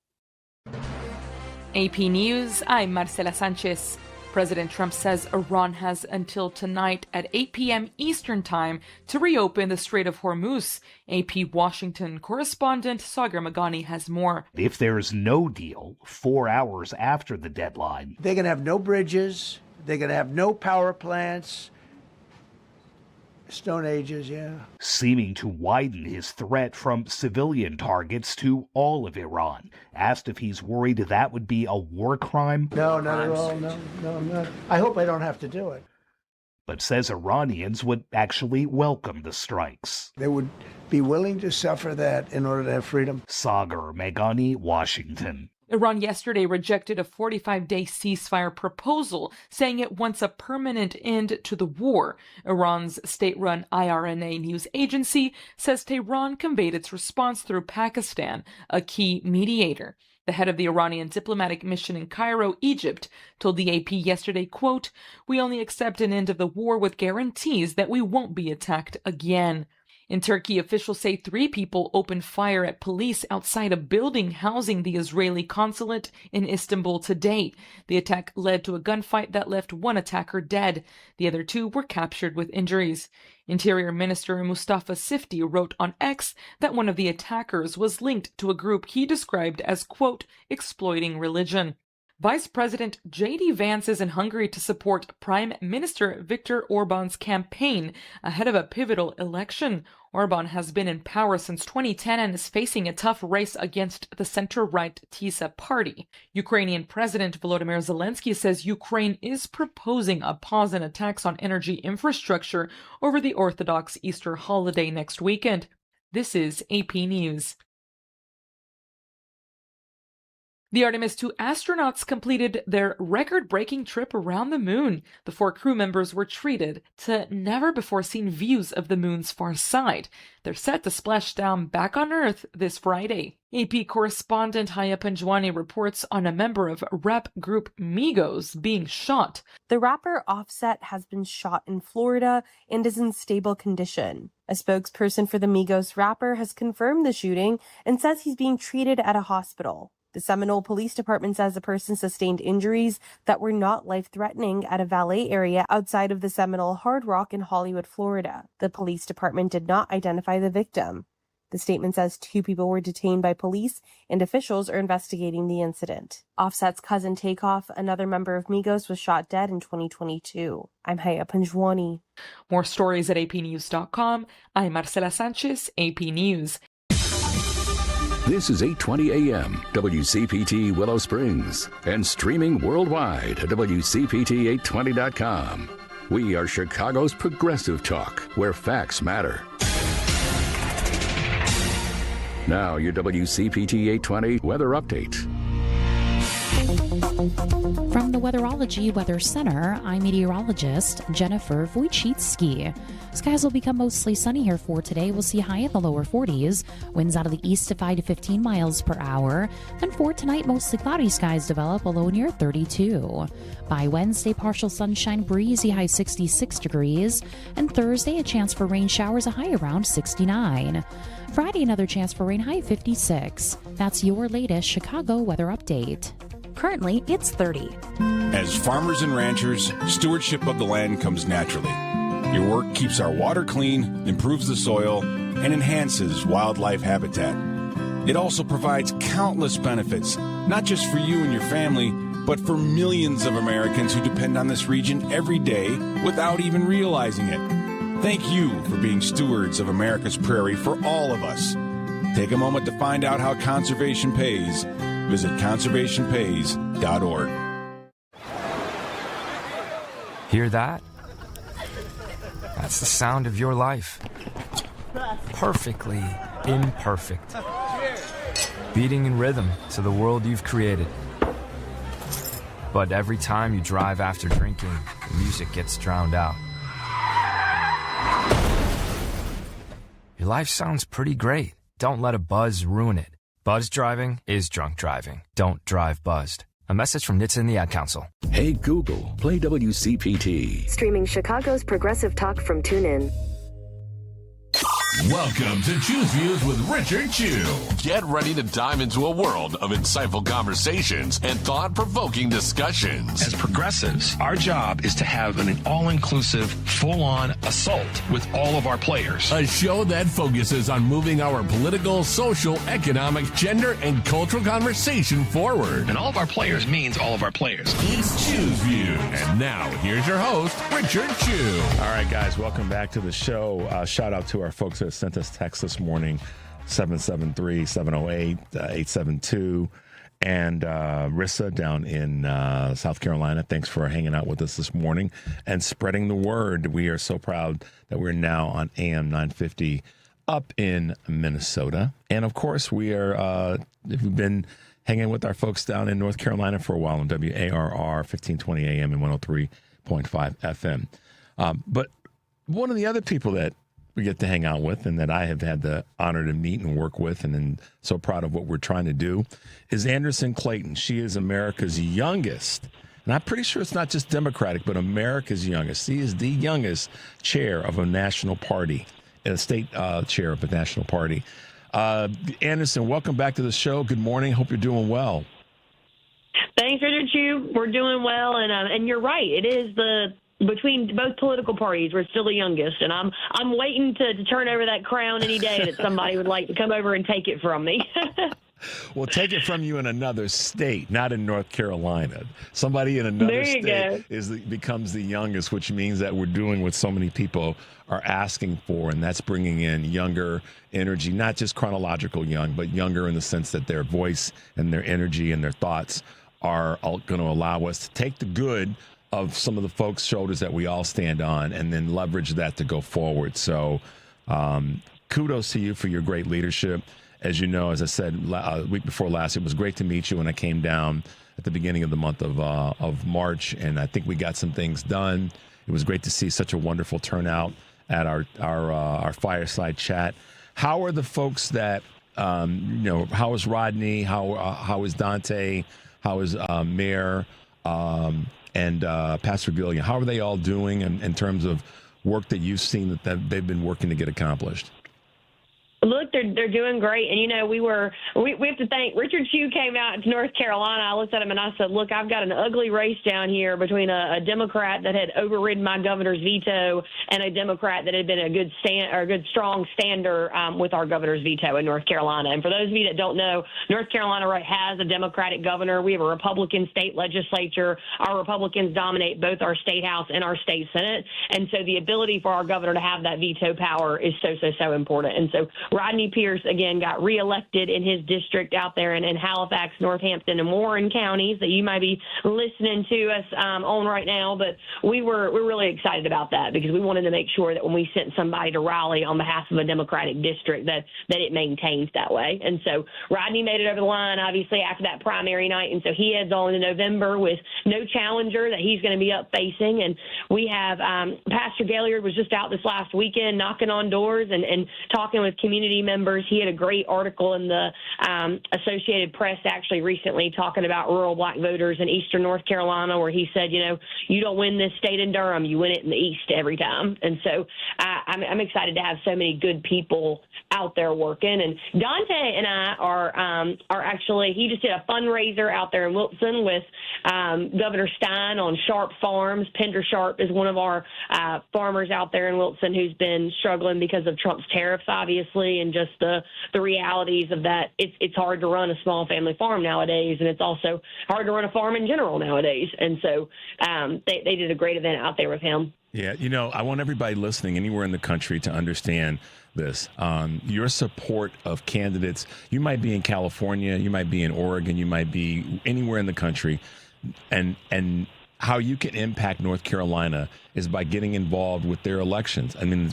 AP News, I'm Marcela Sanchez. President Trump says Iran has until tonight at 8 p.m. Eastern Time to reopen the Strait of Hormuz. AP Washington correspondent Sagar Magani has more. If there's no deal 4 hours after the deadline, they're going to have no bridges, they're going to have no power plants. Stone Ages, yeah. Seeming to widen his threat from civilian targets to all of Iran. Asked if he's worried that would be a war crime. No, not at all. No, I'm not. I hope I don't have to do it. but says Iranians would actually welcome the strikes. They would be willing to suffer that in order to have freedom. Sagar Meghani, Washington. Iran yesterday rejected a 45-day ceasefire proposal, saying it wants a permanent end to the war. Iran's state-run IRNA news agency says Tehran conveyed its response through Pakistan, a key mediator. The head of the Iranian diplomatic mission in Cairo, Egypt, told the AP yesterday, quote, "We only accept an end of the war with guarantees that we won't be attacked again." In Turkey, officials say 3 people opened fire at police outside a building housing the Israeli consulate in Istanbul today. The attack led to a gunfight that left 1 attacker dead. The other 2 were captured with injuries. Interior Minister Mustafa Sifti wrote on X that one of the attackers was linked to a group he described as, quote, exploiting religion. Vice President J.D. Vance is in Hungary to support Prime Minister Viktor Orban's campaign ahead of a pivotal election. Orban has been in power since 2010 and is facing a tough race against the center-right TISA party. Ukrainian President Volodymyr Zelensky says Ukraine is proposing a pause in attacks on energy infrastructure over the Orthodox Easter holiday next weekend. This is AP News. The Artemis 2 astronauts completed their record-breaking trip around the moon. The 4 crew members were treated to never-before-seen views of the moon's far side. They're set to splash down back on Earth this Friday. AP correspondent Haya Panjwani reports on a member of rap group Migos being shot. The rapper Offset has been shot in Florida and is in stable condition. A spokesperson for the Migos rapper has confirmed the shooting and says he's being treated at a hospital. The Seminole Police Department says the person sustained injuries that were not life-threatening at a valet area outside of the Seminole Hard Rock in Hollywood, Florida. The police department did not identify the victim. The statement says 2 people were detained by police and officials are investigating the incident. Offset's cousin Takeoff, another member of Migos, was shot dead in 2022. I'm Haya Panjwani. More stories at apnews.com. I'm Marcela Sanchez, AP News. This is 820 AM, WCPT Willow Springs, and streaming worldwide at WCPT820.com. We are Chicago's progressive talk, where facts matter. Now, your WCPT 820 weather update. From the Weatherology Weather Center, I'm meteorologist Jennifer Wojcicki. Skies will become mostly sunny here for today. We'll see high in the lower 40s. Winds out of the east to 5 to 15 miles per hour. Then for tonight, mostly cloudy skies develop, a low near 32. By Wednesday, partial sunshine, breezy, high 66 degrees. And Thursday, a chance for rain showers, a high around 69. Friday, another chance for rain, high 56. That's your latest Chicago weather update. Currently, it's 30. As farmers and ranchers, stewardship of the land comes naturally. Your work keeps our water clean, improves the soil, and enhances wildlife habitat. It also provides countless benefits, not just for you and your family, but for millions of Americans who depend on this region every day without even realizing it. Thank you for being stewards of America's prairie for all of us. Take a moment to find out how conservation pays. Visit conservationpays.org. Hear that? That's the sound of your life. Perfectly imperfect. Beating in rhythm to the world you've created. But every time you drive after drinking, the music gets drowned out. Your life sounds pretty great. Don't let a buzz ruin it. Buzz driving is drunk driving. Don't drive buzzed. A message from NHTSA and the Ad Council. Hey Google, play WCPT. Streaming Chicago's progressive talk from TuneIn. Welcome to Choose Views with Richard Chew. Get ready to dive into a world of insightful conversations and thought-provoking discussions. As progressives, our job is to have an all-inclusive, full-on assault with all of our players. A show that focuses on moving our political, social, economic, gender, and cultural conversation forward. And all of our players means all of our players. It's Choose Views. And now, here's your host, Richard Chew. All right, guys, welcome back to the show. Shout out to our folks that sent us text this morning, 773-708-872. And Rissa down in South Carolina, thanks for hanging out with us this morning and spreading the word. We are so proud that we're now on AM 950 up in Minnesota. And, of course, we've been hanging with our folks down in North Carolina for a while on WARR 1520 AM and 103.5 FM. But one of the other people that we get to hang out with and that I have had the honor to meet and work with and so proud of what we're trying to do is Anderson Clayton. She is America's youngest, and I'm pretty sure it's not just Democratic, but America's youngest. She is the youngest chair of a national party, a state chair of a national party. Anderson, welcome back to the show. Good morning. Hope you're doing well. Thanks, Richard Chu. We're doing well, and you're right. It is between both political parties, we're still the youngest, and I'm waiting to turn over that crown any day that somebody would like to come over and take it from me. Well, take it from you in another state, not in North Carolina. Somebody in another state becomes the youngest, which means that we're doing what so many people are asking for, and that's bringing in younger energy, not just chronological young, but younger in the sense that their voice and their energy and their thoughts are going to allow us to take the good of some of the folks' shoulders that we all stand on and then leverage that to go forward. So kudos to you for your great leadership. As you know, as I said week before last, it was great to meet you when I came down at the beginning of the month of March, and I think we got some things done. It was great to see such a wonderful turnout at our fireside chat. How are the folks that, how is Rodney? How is Dante? How is Mayor? And Pastor Gillian, how are they all doing in terms of work that you've seen that they've been working to get accomplished? Look, they're doing great. And, we have to thank Richard Chu came out to North Carolina. I looked at him and I said, look, I've got an ugly race down here between a Democrat that had overridden my governor's veto and a Democrat that had been a good strong stander with our governor's veto in North Carolina. And for those of you that don't know, North Carolina has a Democratic governor. We have a Republican state legislature. Our Republicans dominate both our state house and our state senate. And so the ability for our governor to have that veto power is so important. And so Rodney Pierce, again, got reelected in his district out there in Halifax, Northampton, and Warren counties that you might be listening to us on right now. But we're really excited about that because we wanted to make sure that when we sent somebody to Raleigh on behalf of a Democratic district that it maintains that way. And so Rodney made it over the line, obviously, after that primary night. And so he heads on to November with no challenger that he's going to be up facing. And we have Pastor Gaillard was just out this last weekend knocking on doors and talking with community members. He had a great article in the Associated Press actually recently talking about rural black voters in eastern North Carolina, where he said, you don't win this state in Durham, you win it in the East every time. And so I'm excited to have so many good people out there working. And Dante and I are actually, he just did a fundraiser out there in Wilson with Governor Stein on Sharp Farms. Pender Sharp is one of our farmers out there in Wilson who's been struggling because of Trump's tariffs, obviously, and just the realities of that. It's hard to run a small family farm nowadays, and it's also hard to run a farm in general nowadays. And so they did a great event out there with him. Yeah, I want everybody listening anywhere in the country to understand this. Your support of candidates, you might be in California, you might be in Oregon, you might be anywhere in the country, and how you can impact North Carolina is by getting involved with their elections. I mean,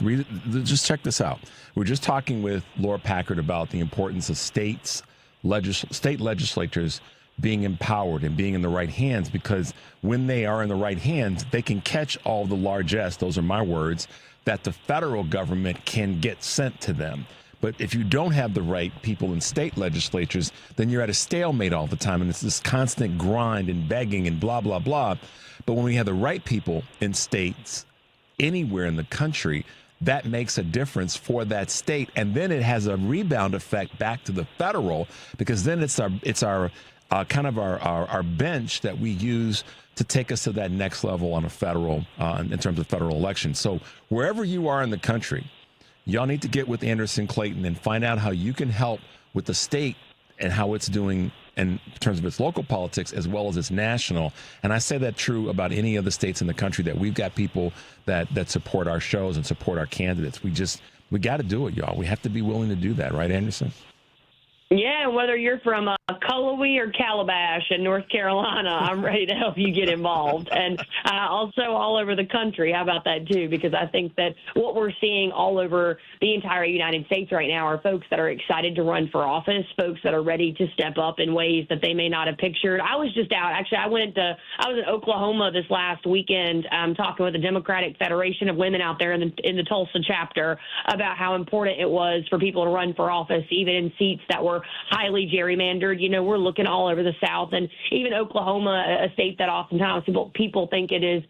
just check this out. We're just talking with Laura Packard about the importance of state legislatures being empowered and being in the right hands, because when they are in the right hands, they can catch all the largesse, those are my words, that the federal government can get sent to them. But if you don't have the right people in state legislatures, then you're at a stalemate all the time, and it's this constant grind and begging and blah, blah, blah. But when we have the right people in states anywhere in the country, that makes a difference for that state. And then it has a rebound effect back to the federal, because then it's our kind of our bench that we use to take us to that next level on a federal, in terms of federal elections. So wherever you are in the country, y'all need to get with Anderson Clayton and find out how you can help with the state and how it's doing in terms of its local politics as well as its national. And I say that true about any of the states in the country, that we've got people that support our shows and support our candidates. We got to do it, y'all. We have to be willing to do that. Right, Anderson? Yeah, whether you're from Cullowhee or Calabash in North Carolina, I'm ready to help you get involved. And also all over the country. How about that, too? Because I think that what we're seeing all over the entire United States right now are folks that are excited to run for office, folks that are ready to step up in ways that they may not have pictured. I was just out. Actually, I was in Oklahoma this last weekend talking with the Democratic Federation of Women out there in the Tulsa chapter about how important it was for people to run for office, even in seats that were highly gerrymandered. You know, we're looking all over the South, and even Oklahoma, a state that oftentimes people think it is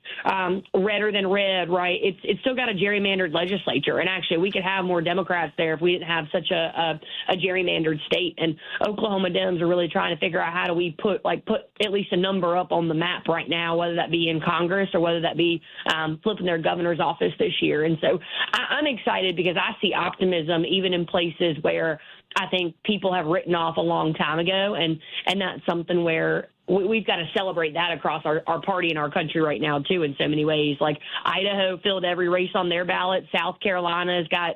redder than red, right? It's still got a gerrymandered legislature, and actually we could have more Democrats there if we didn't have such a gerrymandered state. And Oklahoma Dems are really trying to figure out how do we put at least a number up on the map right now, whether that be in Congress or whether that be flipping their governor's office this year. And so I'm excited because I see optimism even in places where I think people have written off a long time ago, and that's something where we've got to celebrate that across our party and our country right now, too, in so many ways. Like Idaho filled every race on their ballot. South Carolina's got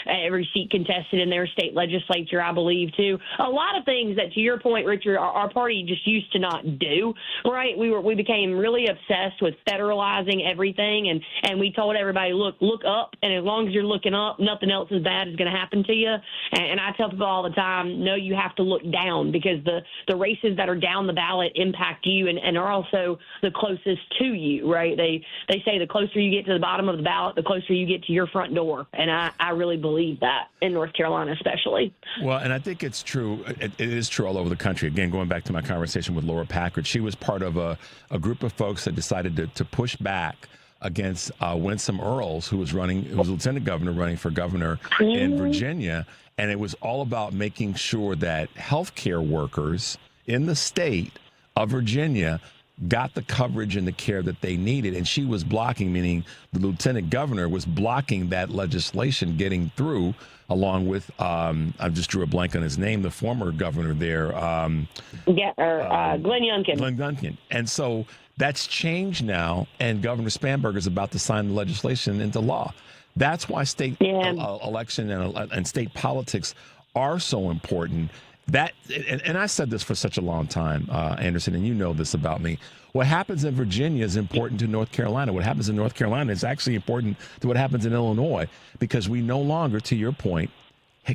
every seat contested in their state legislature, I believe, too. A lot of things that, to your point, Richard, our party just used to not do, right? We became really obsessed with federalizing everything, and we told everybody, look up, and as long as you're looking up, nothing else as bad is going to happen to you. And I tell people all the time, no, you have to look down, because the races that are down the ballot impact you and are also the closest to you, right? They say the closer you get to the bottom of the ballot, the closer you get to your front door. And I really believe that in North Carolina especially. Well, and I think it's true. It is true all over the country. Again, going back to my conversation with Laura Packard, she was part of a group of folks that decided to push back against Winsome Earls, who was lieutenant governor running for governor in Virginia. And it was all about making sure that healthcare workers in the state of Virginia got the coverage and the care that they needed. And she was blocking, meaning the lieutenant governor was blocking that legislation getting through, along with, I just drew a blank on his name, the former governor there. Glenn Youngkin. Glenn Youngkin. And so that's changed now, and Governor Spanberger is about to sign the legislation into law. That's why state election and state politics are so important. And I said this for such a long time, Anderson, and you know this about me. What happens in Virginia is important to North Carolina. What happens in North Carolina is actually important to what happens in Illinois, because we no longer, to your point,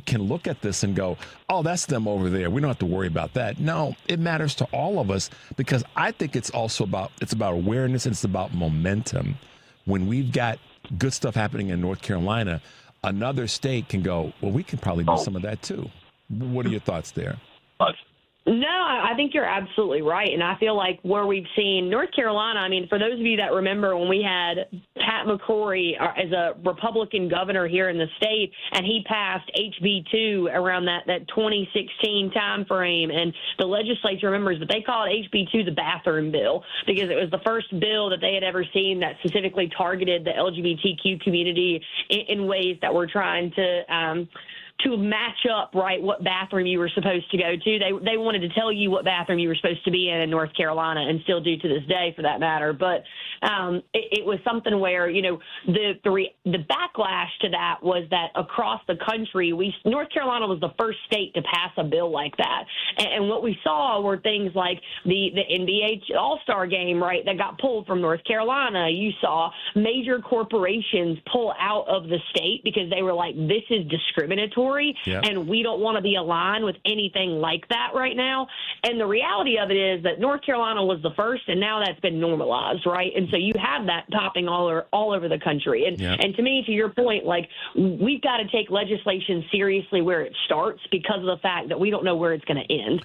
can look at this and go, oh, that's them over there. We don't have to worry about that. No, it matters to all of us, because I think it's also about awareness, and it's about momentum. When we've got good stuff happening in North Carolina, another state can go, well, we can probably do some of that too. What are your thoughts there? No, I think you're absolutely right. And I feel like where we've seen North Carolina, I mean, for those of you that remember when we had Pat McCrory as a Republican governor here in the state, and he passed HB2 around that 2016 time frame, and the legislature remembers, but they call it HB2 the bathroom bill, because it was the first bill that they had ever seen that specifically targeted the LGBTQ community in ways that were trying to match up, right, what bathroom you were supposed to go to. They wanted to tell you what bathroom you were supposed to be in North Carolina, and still do to this day for that matter. But it was something where, you know, the backlash to that was that across the country, North Carolina was the first state to pass a bill like that. And what we saw were things like the NBA All-Star game, right, that got pulled from North Carolina. You saw major corporations pull out of the state because they were like, this is discriminatory. Yep. And we don't want to be aligned with anything like that right now. And the reality of it is that North Carolina was the first, and now that's been normalized, right? And so you have that popping all over the country. And yep. And to me, to your point, like, we've got to take legislation seriously where it starts, because of the fact that we don't know where it's going to end.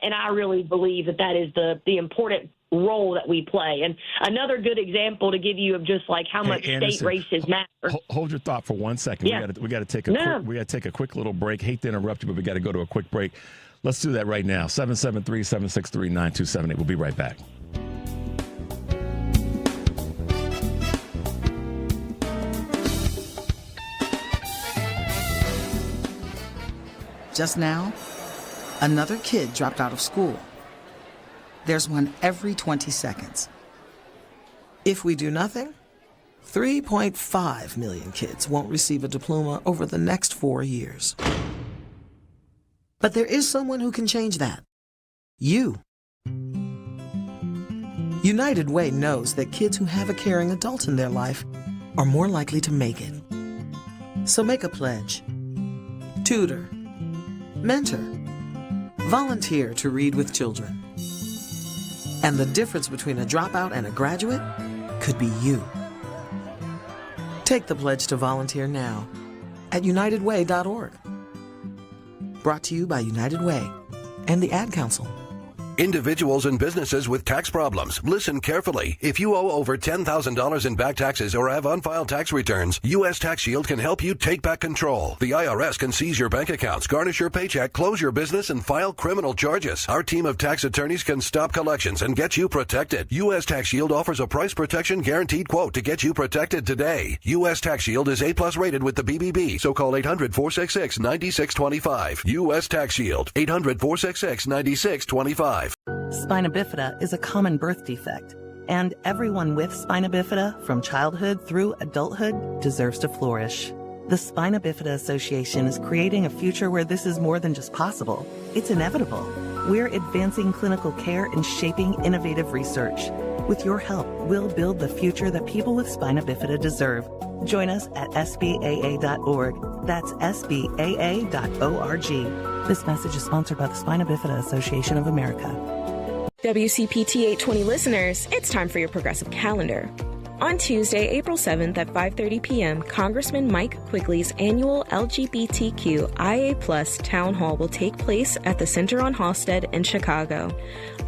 And I really believe that is the important role that we play. And another good example to give you of just like how much Anderson, state races matter. Hold your thought for 1 second. Yeah. We got to take a quick little break. Hate to interrupt you, but we got to go to a quick break. Let's do that right now. 773-763-9278. We'll be right back. Just now, another kid dropped out of school. There's one every 20 seconds. If we do nothing, 3.5 million kids won't receive a diploma over the next 4 years. But there is someone who can change that. you. United Way knows that kids who have a caring adult in their life are more likely to make it. So make a pledge. Tutor. Mentor. Volunteer to read with children. And the difference between a dropout and a graduate could be you. Take the pledge to volunteer now at unitedway.org. Brought to you by United Way and the Ad Council. Individuals and businesses with tax problems, listen carefully. If you owe over $10,000 in back taxes or have unfiled tax returns, U.S. Tax Shield can help you take back control. The IRS can seize your bank accounts, garnish your paycheck, close your business, and file criminal charges. Our team of tax attorneys can stop collections and get you protected. U.S. Tax Shield offers a price protection guaranteed quote to get you protected today. U.S. Tax Shield is A+ rated with the BBB, so call 800-466-9625. U.S. Tax Shield, 800-466-9625. Spina bifida is a common birth defect, and everyone with spina bifida from childhood through adulthood deserves to flourish. The Spina Bifida Association is creating a future where this is more than just possible. It's inevitable. We're advancing clinical care and shaping innovative research. With your help, we'll build the future that people with spina bifida deserve. Join us at SBAA.org. That's SBAA.org. This message is sponsored by the Spina Bifida Association of America. WCPT 820 listeners, it's time for your Progressive Calendar. On Tuesday, April 7th at 5:30 p.m., Congressman Mike Quigley's annual LGBTQIA+ Town Hall will take place at the Center on Halsted in Chicago,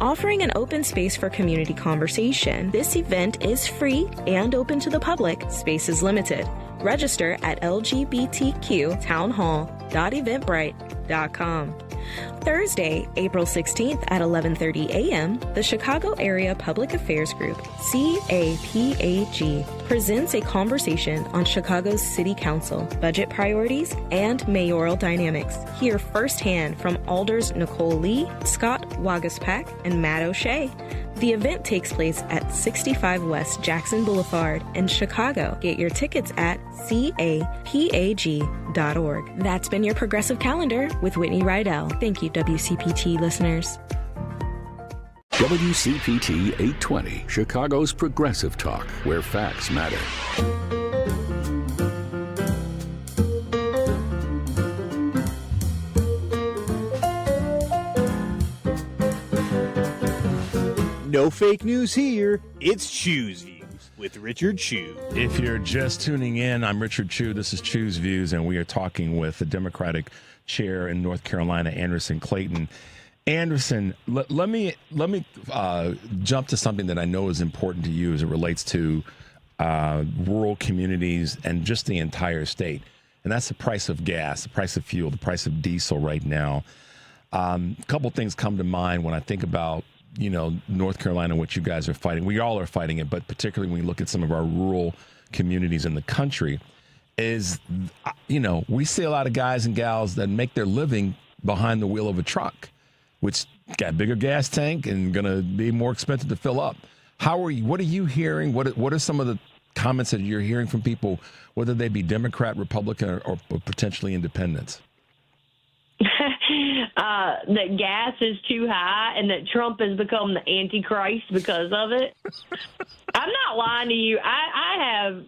offering an open space for community conversation. This event is free and open to the public. Space is limited. Register at lgbtqtownhall.eventbrite.com. Thursday, April 16th at 11:30 a.m., the Chicago Area Public Affairs Group, CAPAG, presents a conversation on Chicago's City Council, budget priorities, and mayoral dynamics. Hear firsthand from Alders Nicole Lee, Scott Wagaspak, and Matt O'Shea. The event takes place at 65 West Jackson Boulevard in Chicago. Get your tickets at capag.org. That's been your Progressive Calendar with Whitney Rydell. Thank you, WCPT listeners. WCPT 820, Chicago's Progressive Talk, where facts matter. No fake news here. It's Chew's Views with Richard Chew. If you're just tuning in, I'm Richard Chew. This is Chew's Views, and we are talking with the Democratic chair in North Carolina, Anderson Clayton. Anderson, let me jump to something that I know is important to you as it relates to rural communities and just the entire state, and that's the price of gas, the price of fuel, the price of diesel right now. A couple things come to mind when I think about North Carolina, what you guys are fighting. We all are fighting it, but particularly when we look at some of our rural communities in the country, is, we see a lot of guys and gals that make their living behind the wheel of a truck, which got a bigger gas tank and going to be more expensive to fill up. What are you hearing? What are some of the comments that you're hearing from people, whether they be Democrat, Republican, or potentially independents? That gas is too high and that Trump has become the Antichrist because of it. I'm not lying to you. I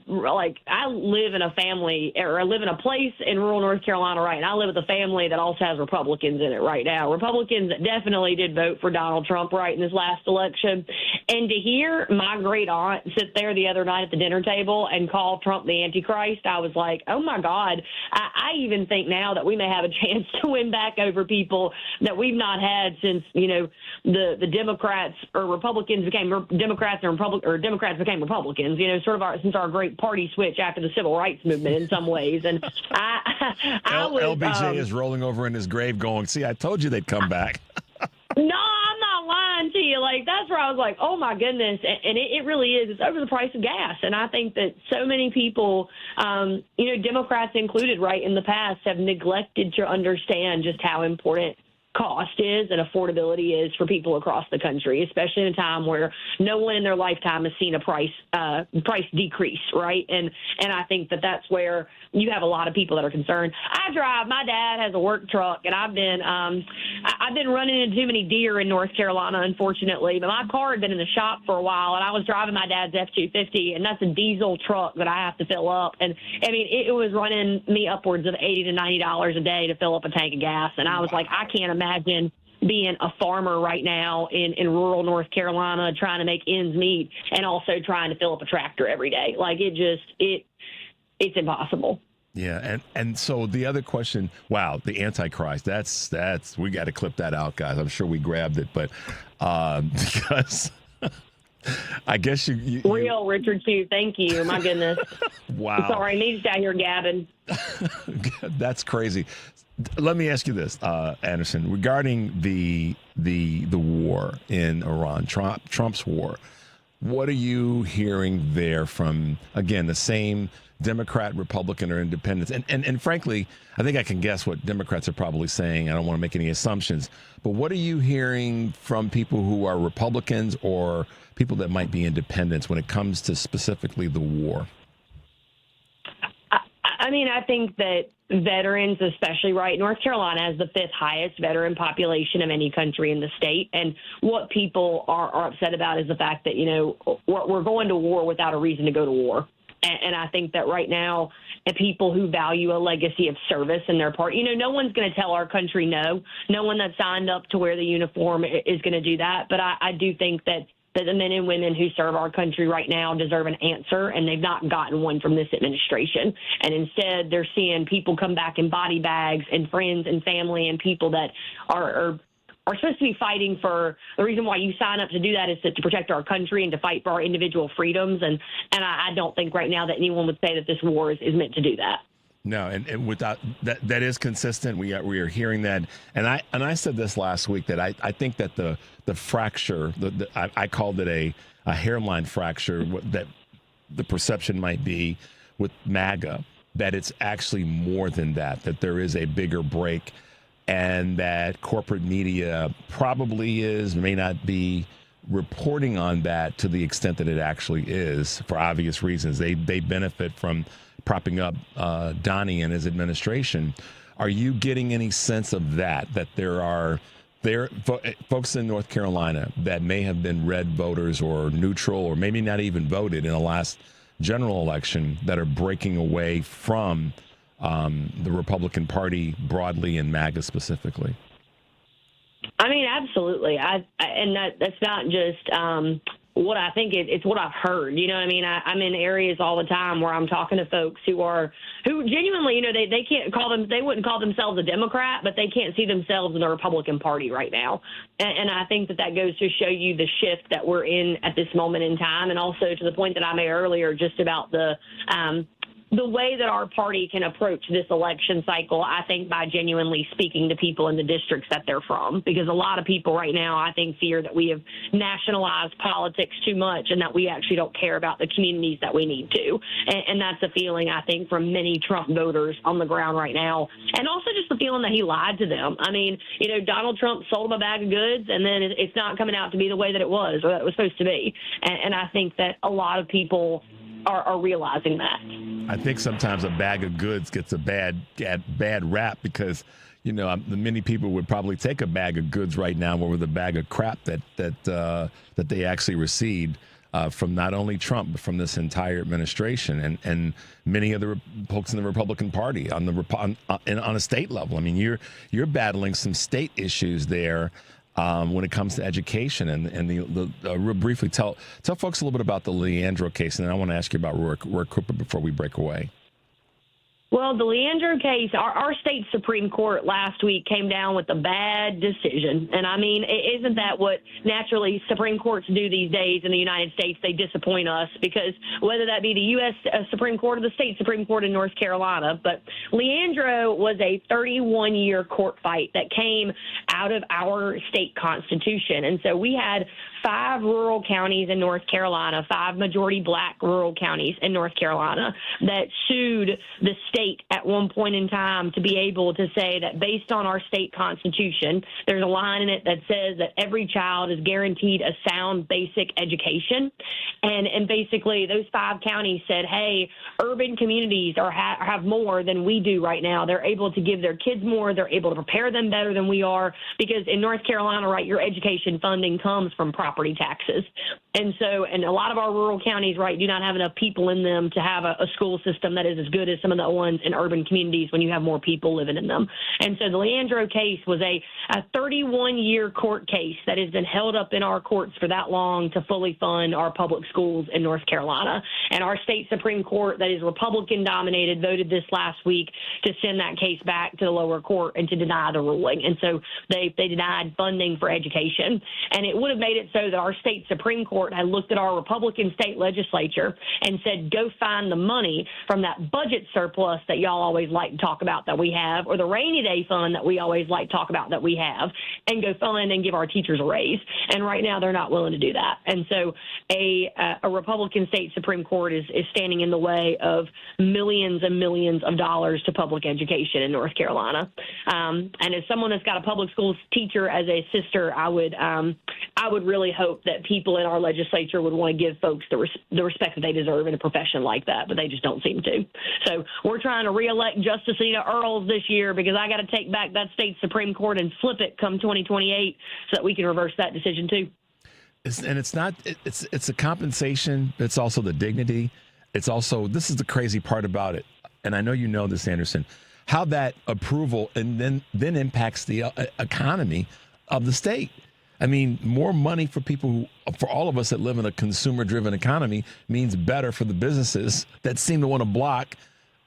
live in a family, or I live in a place in rural North Carolina, right? And I live with a family that also has Republicans in it right now. Republicans that definitely did vote for Donald Trump right in this last election. And to hear my great aunt sit there the other night at the dinner table and call Trump the Antichrist, I was like, oh my God. I even think now that we may have a chance to win back over people that we've not had since, the Democrats or Republicans became Democrats or Democrats became Republicans, since our great party switch after the Civil Rights Movement in some ways. And LBJ is rolling over in his grave going, see, I told you they'd come back. No, I'm not lying to you. That's where I was like, oh my goodness. And it really is. It's over the price of gas. And I think that so many people, Democrats included, right, in the past have neglected to understand just how important cost is and affordability is for people across the country, especially in a time where no one in their lifetime has seen a price decrease, right? And I think that that's where you have a lot of people that are concerned. My dad has a work truck, and I've been running into too many deer in North Carolina, unfortunately, but my car had been in the shop for a while, and I was driving my dad's F-250, and that's a diesel truck that I have to fill up. And I mean, it was running me upwards of $80 to $90 a day to fill up a tank of gas. And I was like, I can't imagine being a farmer right now in rural North Carolina, trying to make ends meet and also trying to fill up a tractor every day. Like it's impossible. Yeah, and so the other question, wow, the Antichrist, that's we got to clip that out, guys. I'm sure we grabbed it, but because I guess you real Richard too. Thank you. My goodness. Wow. Sorry, me just out here gabbing. That's crazy. Let me ask you this, Anderson, regarding the war in Iran, Trump's war. What are you hearing there from, again, the same Democrat, Republican, or independents? And frankly, I think I can guess what Democrats are probably saying. I don't want to make any assumptions. But what are you hearing from people who are Republicans or people that might be independents when it comes to specifically the war? I mean, I think that veterans, especially, right, North Carolina has the 5th highest veteran population of any country in the state. And what people are upset about is the fact that, you know, we're going to war without a reason to go to war. And I think that right now, people who value a legacy of service in their part, you know, no one's going to tell our country no. No one that signed up to wear the uniform is going to do that. But I do think that the men and women who serve our country right now deserve an answer, and they've not gotten one from this administration. And instead, they're seeing people come back in body bags, and friends and family and people that are supposed to be fighting for the reason why you sign up to do that is to protect our country and to fight for our individual freedoms. And I don't think right now that anyone would say that this war is meant to do that. No, and without that is consistent. We are hearing that, and I said this last week that I think that the fracture, I called it a hairline fracture, that the perception might be with MAGA that it's actually more than that. That there is a bigger break, and that corporate media probably may not be reporting on that to the extent that it actually is for obvious reasons. They benefit from propping up Donnie and his administration. Are you getting any sense of that there are folks in North Carolina that may have been red voters or neutral or maybe not even voted in the last general election that are breaking away from the Republican Party broadly and MAGA specifically? I mean, absolutely. And that's not just what I think. It's what I've heard. You know what I mean? I'm in areas all the time where I'm talking to folks who genuinely, you know, they wouldn't call themselves a Democrat, but they can't see themselves in the Republican Party right now. And I think that goes to show you the shift that we're in at this moment in time. And also to the point that I made earlier, just about the way that our party can approach this election cycle, I think by genuinely speaking to people in the districts that they're from, because a lot of people right now, I think, fear that we have nationalized politics too much and that we actually don't care about the communities that we need to. And that's a feeling, I think, from many Trump voters on the ground right now. And also just the feeling that he lied to them. I mean, you know, Donald Trump sold them a bag of goods, and then it's not coming out to be the way that it was or that it was supposed to be. And I think that a lot of people are realizing that. I think sometimes a bag of goods gets a bad rap because, you know, many people would probably take a bag of goods right now over the bag of crap that they actually received from not only Trump but from this entire administration and many of the folks in the Republican Party on a state level. I mean, you're battling some state issues there. When it comes to education and real briefly, tell folks a little bit about the Leandro case, and then I want to ask you about Roy Cooper before we break away. Well, the Leandro case, our state Supreme Court last week came down with a bad decision. And I mean, isn't that what naturally Supreme Courts do these days in the United States? They disappoint us because whether that be the U.S. Supreme Court or the state Supreme Court in North Carolina. But Leandro was a 31-year court fight that came out of our state constitution. And so we had 5 rural counties in North Carolina, 5 majority black rural counties in North Carolina that sued the state state at one point in time to be able to say that based on our state constitution, there's a line in it that says that every child is guaranteed a sound basic education. And basically those 5 counties said, hey, urban communities have more than we do right now. They're able to give their kids more. They're able to prepare them better than we are, because in North Carolina, right, your education funding comes from property taxes. And a lot of our rural counties, right, do not have enough people in them to have a school system that is as good as some of the ones in urban communities when you have more people living in them. And so the Leandro case was a 31-year court case that has been held up in our courts for that long to fully fund our public schools in North Carolina. And our state Supreme Court, that is Republican dominated, voted this last week to send that case back to the lower court and to deny the ruling. And so they denied funding for education. And it would have made it so that our state Supreme Court had looked at our Republican state legislature and said, go find the money from that budget surplus that y'all always like to talk about that we have, or the rainy day fund that we always like to talk about that we have, and go fund and give our teachers a raise. And right now they're not willing to do that. And so a Republican state Supreme Court is standing in the way of millions and millions of dollars to public education in North Carolina. And as someone that's got a public schools teacher as a sister, I would really hope that people in our legislature would want to give folks the respect that they deserve in a profession like that, but they just don't seem to. So we're trying to reelect Justice Anita Earls this year, because I got to take back that state Supreme Court and flip it come 2028 so that we can reverse that decision too. It's a compensation. It's also the dignity. It's also, this is the crazy part about it. And I know you know this, Anderson, how that approval and then impacts the economy of the state. I mean, more money for for all of us that live in a consumer-driven economy means better for the businesses that seem to want to block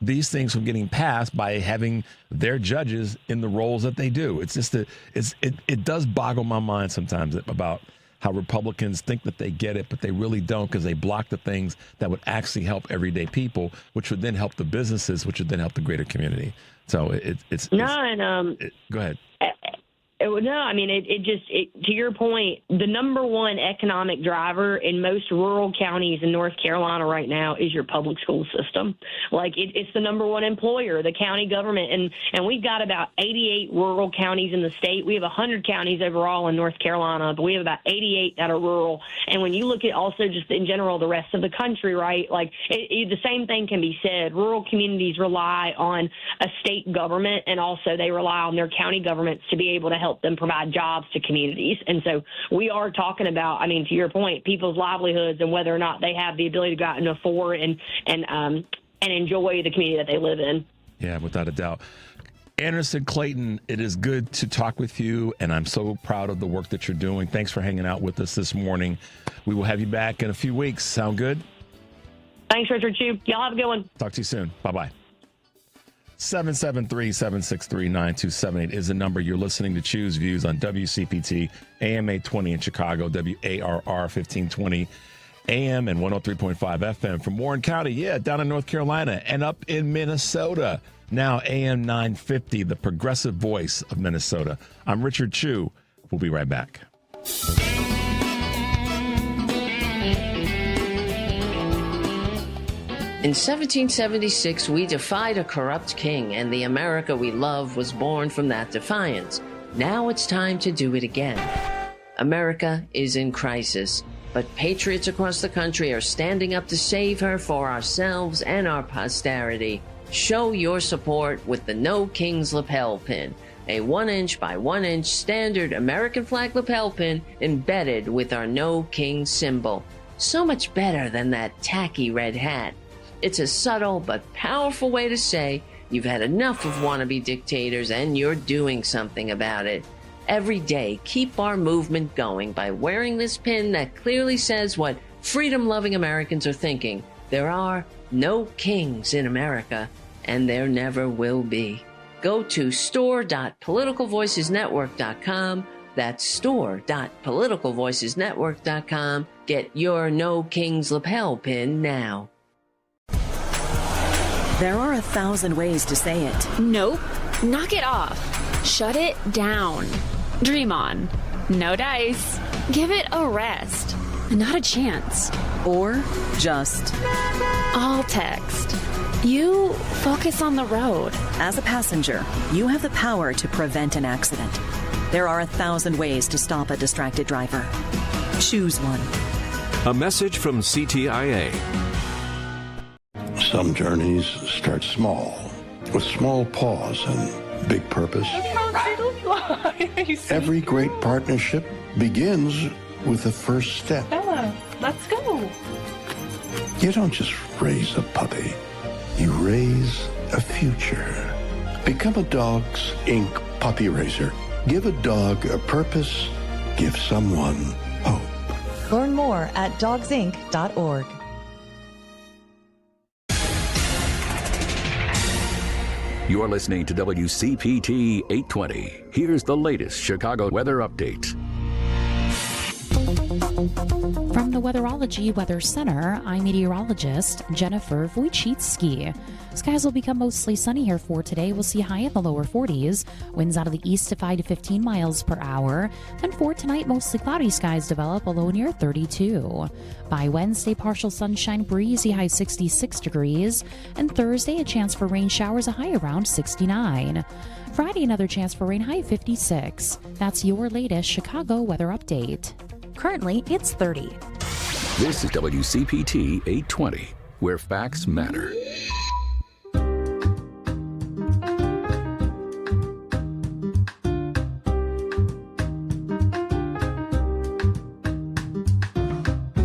these things from getting passed by having their judges in the roles that they do. It's just it does boggle my mind sometimes about how Republicans think that they get it, but they really don't, because they block the things that would actually help everyday people, which would then help the businesses, which would then help the greater community. So go ahead. No, I mean, to your point, the number one economic driver in most rural counties in North Carolina right now is your public school system. Like, it's the number one employer, the county government. And we've got about 88 rural counties in the state. We have 100 counties overall in North Carolina, but we have about 88 that are rural. And when you look at also just in general the rest of the country, right, like the same thing can be said. Rural communities rely on a state government, and also they rely on their county governments to be able to help them provide jobs to communities. And so we are talking about, I mean, to your point, people's livelihoods and whether or not they have the ability to go out and afford and enjoy the community that they live in. Yeah, without a doubt. Anderson, Clayton, it is good to talk with you, and I'm so proud of the work that you're doing. Thanks for hanging out with us this morning. We will have you back in a few weeks. Sound good? Thanks, Richard Chew. Y'all have a good one. Talk to you soon. Bye-bye. 773-763-9278 is the number. You're listening to Choose Views on WCPT, AM 820 in Chicago, WARR 1520 AM and 103.5 FM. From Warren County, down in North Carolina, and up in Minnesota. Now AM 950, the progressive voice of Minnesota. I'm Richard Chew. We'll be right back. In 1776, we defied a corrupt king, and the America we love was born from that defiance. Now it's time to do it again. America is in crisis, but patriots across the country are standing up to save her for ourselves and our posterity. Show your support with the No Kings lapel pin, a 1-inch by 1-inch standard American flag lapel pin embedded with our No King symbol. So much better than that tacky red hat. It's a subtle but powerful way to say you've had enough of wannabe dictators and you're doing something about it. Every day, keep our movement going by wearing this pin that clearly says what freedom-loving Americans are thinking. There are no kings in America, and there never will be. Go to store.politicalvoicesnetwork.com. That's store.politicalvoicesnetwork.com. Get your No Kings lapel pin now. There are 1,000 ways to say it. Nope. Knock it off. Shut it down. Dream on. No dice. Give it a rest. Not a chance. Or just all text. You focus on the road. As a passenger, you have the power to prevent an accident. There are 1,000 ways to stop a distracted driver. Choose one. A message from CTIA. Some journeys start small, with small pause and big purpose. Every great partnership begins with the first step. Bella, let's go. You don't just raise a puppy, you raise a future. Become a Dogs Inc. puppy raiser. Give a dog a purpose. Give someone hope. Learn more at dogsinc.org. You're listening to WCPT 820. Here's the latest Chicago weather update. From the Weatherology Weather Center, I'm meteorologist Jennifer Wojcicki. Skies will become mostly sunny here for today. We'll see high in the lower 40s. Winds out of the east to 5 to 15 miles per hour. Then for tonight, mostly cloudy skies develop, a low near 32. By Wednesday, partial sunshine, breezy, high 66 degrees. And Thursday, a chance for rain showers, a high around 69. Friday, another chance for rain, high 56. That's your latest Chicago weather update. Currently, it's 30. This is WCPT 820, where facts matter.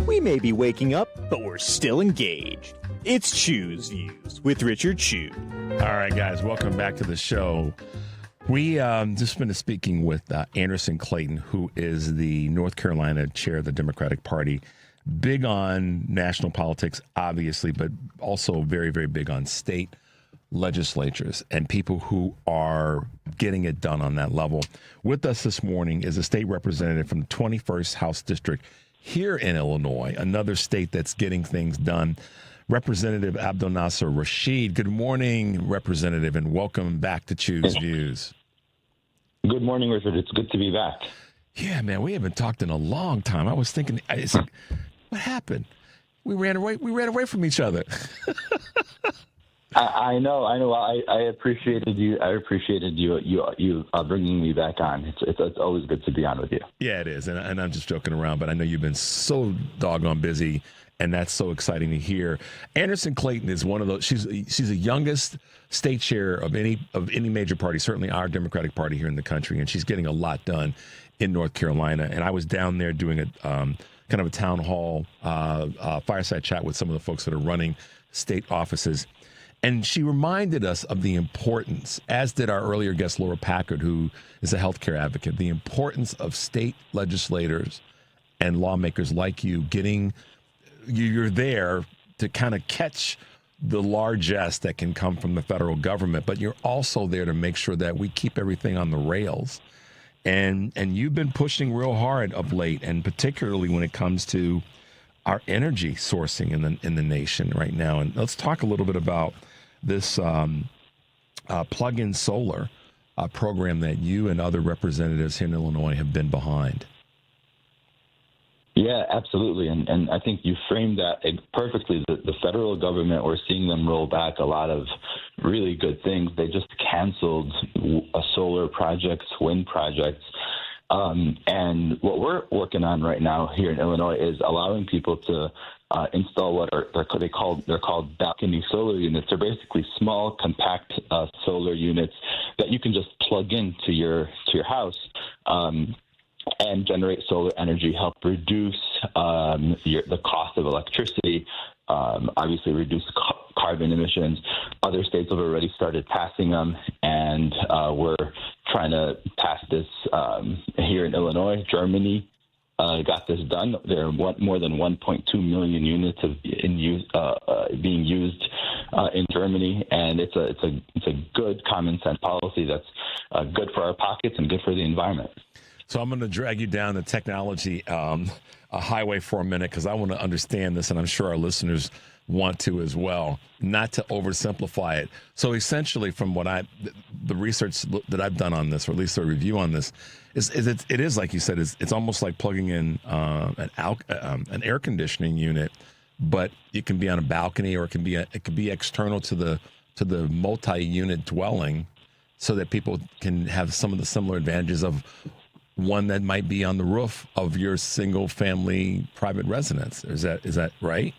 We may be waking up, but we're still engaged. It's Chew's Views with Richard Chew. All right, guys, welcome back to the show. We just finished speaking with Anderson Clayton, who is the North Carolina chair of the Democratic Party. Big on national politics, obviously, but also very, very big on state legislatures and people who are getting it done on that level. With us this morning is a state representative from the 21st House District here in Illinois, another state that's getting things done. Representative Abdelnasser Rashid. Good morning, Representative, and welcome back to Choose Views. Good morning, Richard. It's good to be back. Yeah, man, we haven't talked in a long time. I was thinking, what happened? We ran away from each other. I know. I appreciated you. I appreciated you bringing me back on. It's always good to be on with you. Yeah, it is, and I'm just joking around, but I know you've been so doggone busy. And that's so exciting to hear. Anderson Clayton is one of those. She's the youngest state chair of any major party, certainly our Democratic Party here in the country, and she's getting a lot done in North Carolina. And I was down there doing a kind of a town hall fireside chat with some of the folks that are running state offices, and she reminded us of the importance, as did our earlier guest Laura Packard, who is a healthcare advocate, the importance of state legislators and lawmakers like you getting. You're there to kind of catch the largesse that can come from the federal government, but you're also there to make sure that we keep everything on the rails. And you've been pushing real hard of late, and particularly when it comes to our energy sourcing in the nation right now. And let's talk a little bit about this plug-in solar program that you and other representatives here in Illinois have been behind. Yeah, absolutely. And I think you framed that perfectly. The federal government, we're seeing them roll back a lot of really good things. They just canceled solar projects, wind projects. And what we're working on right now here in Illinois is allowing people to install what they're called balcony solar units. They're basically small, compact solar units that you can just plug into your house. And generate solar energy, help reduce the cost of electricity, obviously reduce carbon emissions. Other states have already started passing them, and we're trying to pass this here in Illinois. Germany got this done. There are more than 1.2 million units being used in Germany, and it's a good common sense policy that's good for our pockets and good for the environment. So I'm going to drag you down the technology highway for a minute because I want to understand this, and I'm sure our listeners want to as well, not to oversimplify it. So essentially, from what the research that I've done on this, or at least a review on this, it is like you said, it's almost like plugging in an air conditioning unit but it can be on a balcony, or it can be external to the multi-unit dwelling, so that people can have some of the similar advantages of one that might be on the roof of your single-family private residence. Is that right?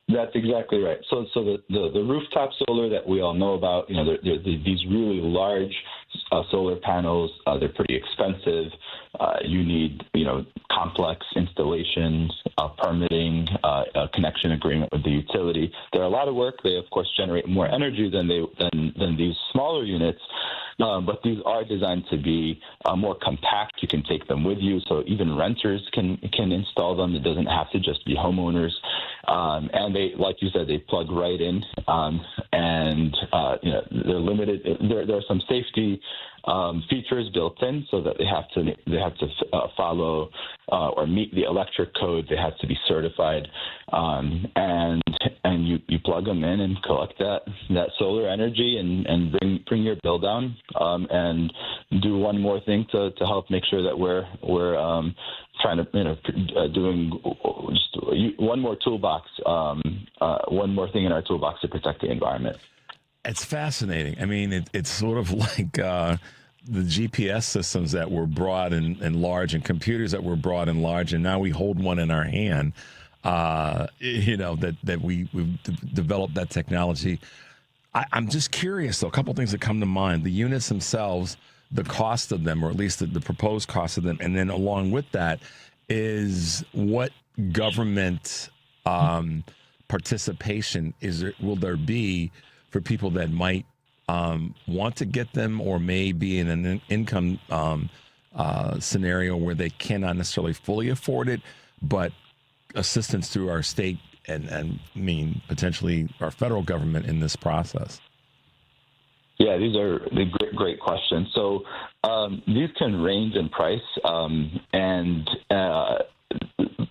That's exactly right. So the rooftop solar that we all know about, they're these really large solar panels. They're pretty expensive. You need, complex installations, permitting, a connection agreement with the utility. They're a lot of work. They, of course, generate more energy than these smaller units. But these are designed to be more compact. You can take them with you, so even renters can install them. It doesn't have to just be homeowners. And they, like you said, they plug right in. And they're limited. There are some safety features built in, so that they have to follow or meet the electric code. They have to be certified, and you plug them in and collect that solar energy and bring your bill down, and do one more thing to help make sure that we're trying to doing just one more toolbox, one more thing in our toolbox to protect the environment. It's fascinating. I mean, it's sort of like the GPS systems that were broad and large, and computers that were broad and large, and now we hold one in our hand. That we've developed that technology. I'm just curious, though. A couple things that come to mind: the units themselves, the cost of them, or at least the proposed cost of them, and then along with that is what government participation will there be for people that might want to get them, or may be in an income scenario where they cannot necessarily fully afford it, but assistance through our state and potentially our federal government in this process? Yeah, these are the great questions. So these can range in price, and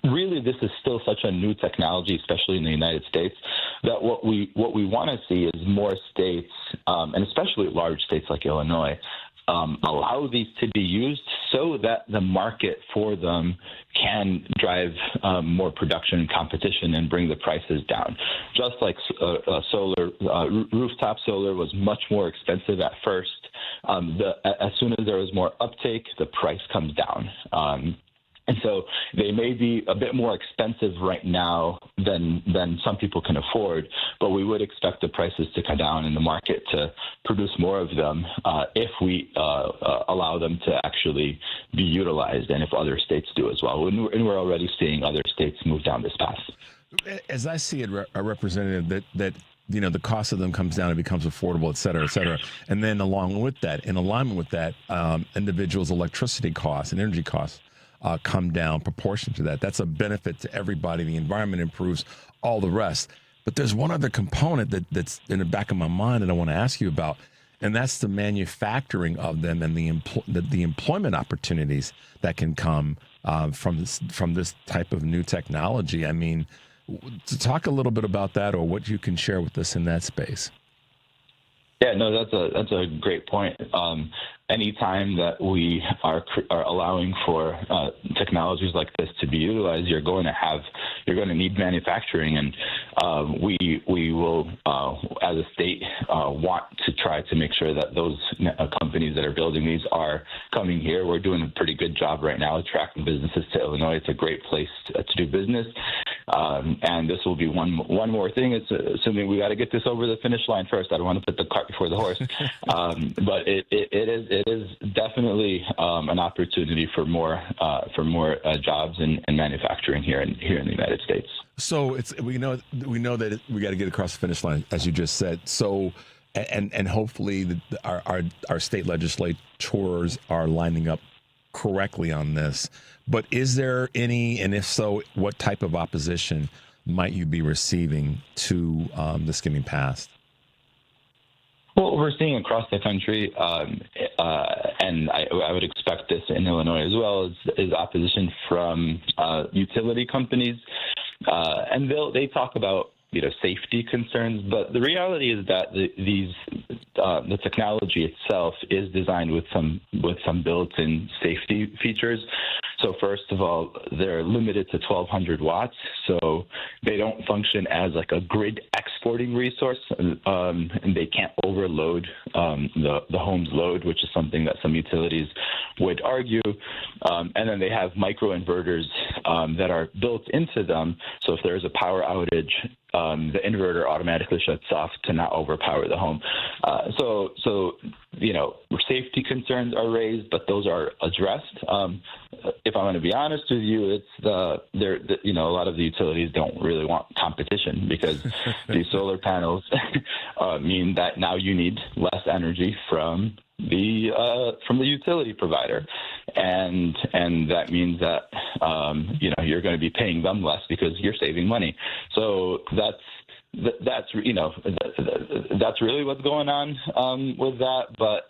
really, this is still such a new technology, especially in the United States, that what we want to see is more states, and especially large states like Illinois, allow these to be used so that the market for them can drive more production and competition and bring the prices down. Just like solar, rooftop solar was much more expensive at first. As soon as there was more uptake, the price comes down. And so they may be a bit more expensive right now than some people can afford, but we would expect the prices to come down in the market to produce more of them if we allow them to actually be utilized, and if other states do as well. And we're already seeing other states move down this path. As I see it, a representative, that the cost of them comes down, it becomes affordable, et cetera, et cetera. And then along with that, in alignment with that, individuals' electricity costs and energy costs come down proportion to that. That's a benefit to everybody. The environment improves, all the rest. But there's one other component that's in the back of my mind that I want to ask you about, and that's the manufacturing of them and the employment opportunities that can come from this type of new technology. I mean, to talk a little bit about that, or what you can share with us in that space. Yeah, no, that's a great point. Anytime that we are allowing for technologies like this to be utilized, you're going to need manufacturing, and we will, as a state, want to try to make sure that those companies that are building these are coming here. We're doing a pretty good job right now attracting businesses to Illinois. It's a great place to do business, and this will be one more thing. It's assuming we got to get this over the finish line first. I don't want to put the cart before the horse, but it is definitely an opportunity for more jobs and manufacturing here in the United States. So we know that we got to get across the finish line, as you just said. So and hopefully our state legislators are lining up correctly on this. But is there any, and if so, what type of opposition might you be receiving to this getting passed? Well, we're seeing across the country, and I would expect this in Illinois as well, is opposition from utility companies, and they talk about safety concerns, but the reality is that the technology itself is designed with some built-in safety features. So first of all, they're limited to 1,200 watts, so they don't function as like a grid exporting resource, and they can't overload the home's load, which is something that some utilities would argue. And then they have microinverters that are built into them, so if there's a power outage, the inverter automatically shuts off to not overpower the home. So safety concerns are raised, but those are addressed. If I'm going to be honest with you, it's a lot of the utilities don't really want competition because these solar panels mean that now you need less energy from the utility provider, and that means that you're going to be paying them less because you're saving money. So that's really what's going on with that. But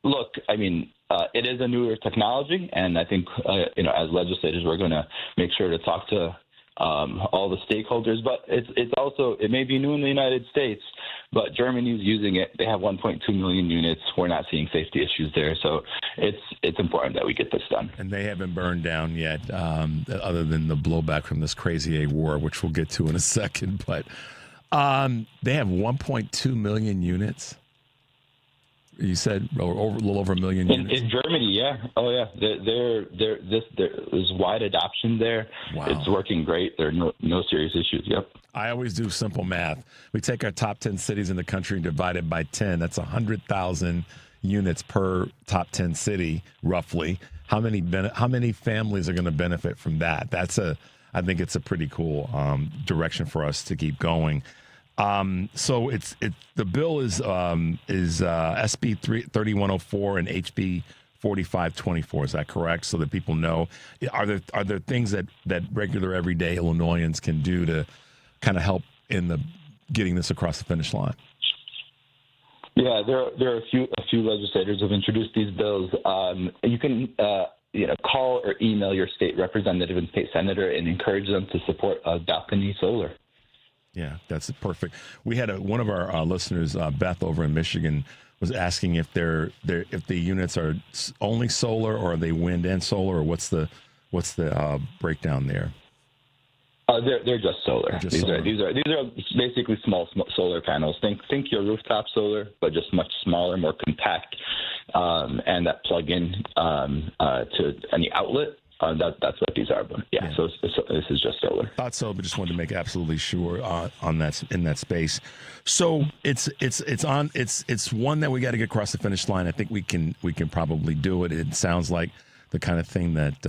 look, I mean, it is a newer technology, and I think as legislators, we're going to make sure to talk to all the stakeholders. But it may be new in the United States, but Germany's using it. They have 1.2 million units. We're not seeing safety issues there, so it's important that we get this done. And they haven't burned down yet, other than the blowback from this crazy war, which we'll get to in a second. But they have 1.2 million units. You said a little over a million units in Germany. Yeah. Oh, yeah. There's wide adoption there. Wow. It's working great. There are no serious issues. Yep. I always do simple math. We take our top 10 cities in the country and divide it by 10. That's 100,000 units per top 10 city, roughly. How many families are going to benefit from that? I think it's a pretty cool direction for us to keep going. So the bill is SB 3104 and HB 4524. Is that correct? So that people know, are there things that regular everyday Illinoisans can do to kind of help in the getting this across the finish line? Yeah, there are a few legislators who have introduced these bills. You can call or email your state representative and state senator and encourage them to support balcony solar. Yeah, that's perfect. We had one of our listeners, Beth, over in Michigan, was asking if if the units are only solar or are they wind and solar, or what's the breakdown there? They're just solar. These are basically small solar panels. Think your rooftop solar, but just much smaller, more compact, and that plug in to any outlet. That's what these are. But yeah. So this is just solar. Thought so, but just wanted to make absolutely sure on that in that space. So it's one that we got to get across the finish line. I think we can probably do it. It sounds like the kind of thing that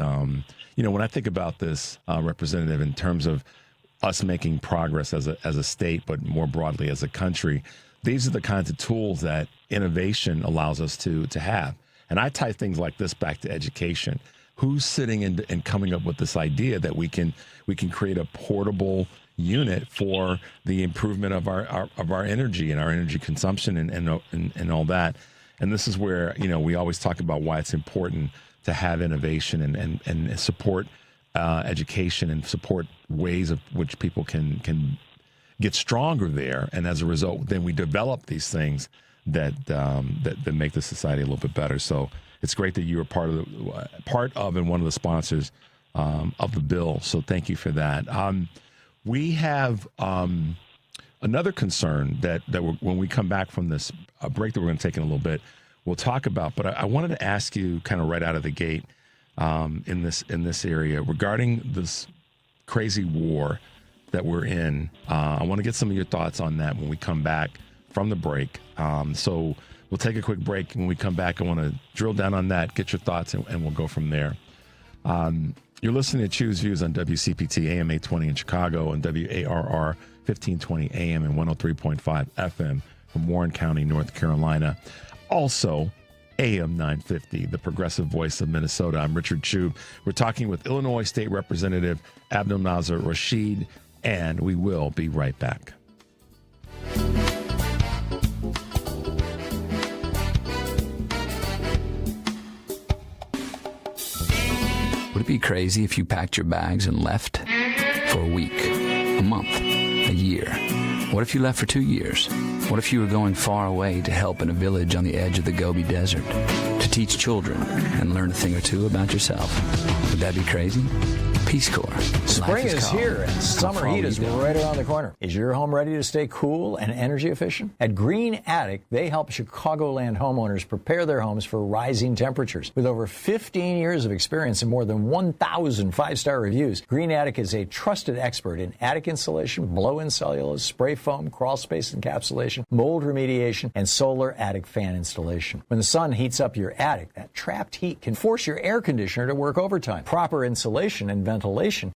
when I think about this, Representative, in terms of us making progress as a state, but more broadly as a country, these are the kinds of tools that innovation allows us to have. And I tie things like this back to education. Who's sitting and coming up with this idea that we can create a portable unit for the improvement of our energy and our energy consumption and all that? And this is where we always talk about why it's important to have innovation and support education and support ways of which people can get stronger there. And as a result, then we develop these things that make the society a little bit better. So it's great that you were part of and one of the sponsors of the bill. So thank you for that. We have another concern that when we come back from this break that we're going to take in a little bit, we'll talk about. But I wanted to ask you kind of right out of the gate in this area regarding this crazy war that we're in. I want to get some of your thoughts on that when we come back from the break. So we'll take a quick break. When we come back, I want to drill down on that, get your thoughts, and we'll go from there. You're listening to Choose Views on WCPT AM 820 in Chicago and WARR 1520 AM and 103.5 FM from Warren County, North Carolina. Also, AM 950, the progressive voice of Minnesota. I'm Richard Chu. We're talking with Illinois State Representative Abdelnasser Rashid, and we will be right back. Would it be crazy if you packed your bags and left for a week, a month, a year? What if you left for 2 years? What if you were going far away to help in a village on the edge of the Gobi Desert? To teach children and learn a thing or two about yourself? Would that be crazy? Peace Corps. Spring is here and summer heat is right around the corner. Is your home ready to stay cool and energy efficient? At Green Attic, they help Chicagoland homeowners prepare their homes for rising temperatures. With over 15 years of experience and more than 1,000 five-star reviews, Green Attic is a trusted expert in attic insulation, blow-in cellulose, spray foam, crawl space encapsulation, mold remediation, and solar attic fan installation. When the sun heats up your attic, that trapped heat can force your air conditioner to work overtime. Proper insulation and ventilation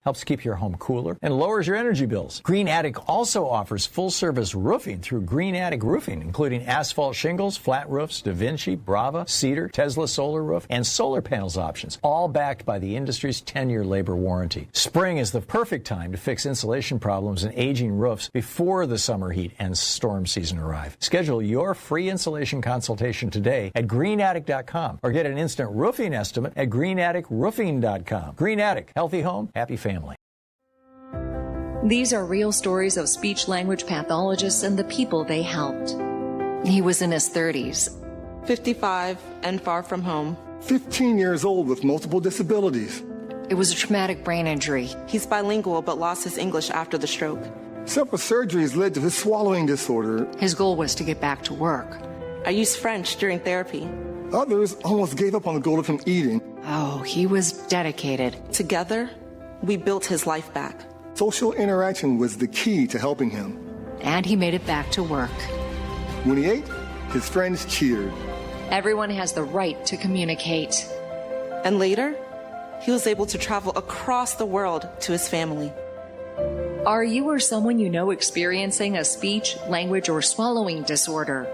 helps keep your home cooler and lowers your energy bills. Green Attic also offers full-service roofing through Green Attic Roofing, including asphalt shingles, flat roofs, Da Vinci, Brava, Cedar, Tesla solar roof, and solar panels options, all backed by the industry's 10-year labor warranty. Spring is the perfect time to fix insulation problems and aging roofs before the summer heat and storm season arrive. Schedule your free insulation consultation today at greenattic.com or get an instant roofing estimate at greenatticroofing.com. Green Attic, healthy home, happy family. These are real stories of speech-language pathologists and the people they helped. He was in his 30s. 55 and far from home. 15 years old with multiple disabilities. It was a traumatic brain injury. He's bilingual but lost his English after the stroke. Several surgeries led to his swallowing disorder. His goal was to get back to work. I used French during therapy. Others almost gave up on the goal of him eating. Oh, he was dedicated. Together, we built his life back. Social interaction was the key to helping him. And he made it back to work. When he ate, his friends cheered. Everyone has the right to communicate. And later, he was able to travel across the world to his family. Are you or someone you know experiencing a speech, language, or swallowing disorder?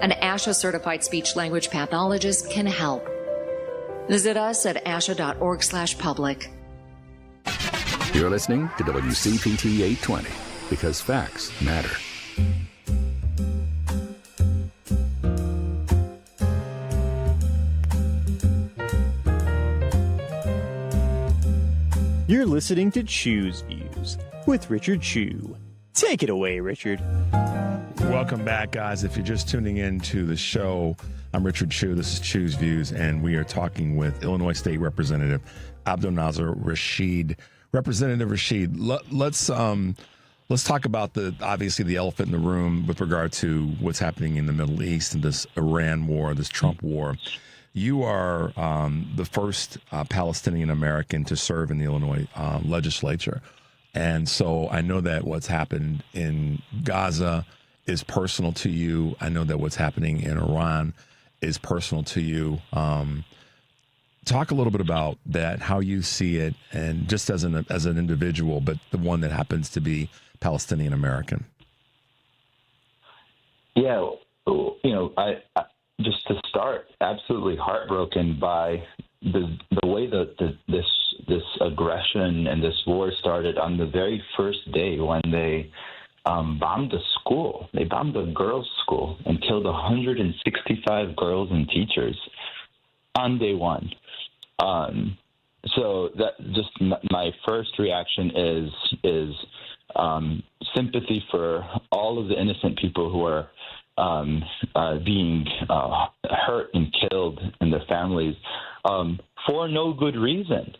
An ASHA-certified speech-language pathologist can help. Visit us at asha.org/public. You're listening to WCPT 820 because facts matter. You're listening to Chew's Views with Richard Chew. Take it away, Richard. Welcome back, guys. If you're just tuning in to the show, I'm Richard Chew. This is Chew's Views, and we are talking with Illinois State Representative Abdelnasser Rashid. Representative Rashid, let's talk about obviously the elephant in the room with regard to what's happening in the Middle East and this Iran war, this Trump war. You are the first Palestinian American to serve in the Illinois legislature. And so I know that what's happened in Gaza is personal to you. I know that what's happening in Iran is personal to you. Talk a little bit about that, how you see it, and just as an individual, but the one that happens to be Palestinian American. Yeah, I just to start, absolutely heartbroken by the way that this aggression and this war started on the very first day when they bombed a school. They bombed a girls' school and killed 165 girls and teachers on day one. So that just my first reaction is sympathy for all of the innocent people who are being hurt and killed and their families for no good reason.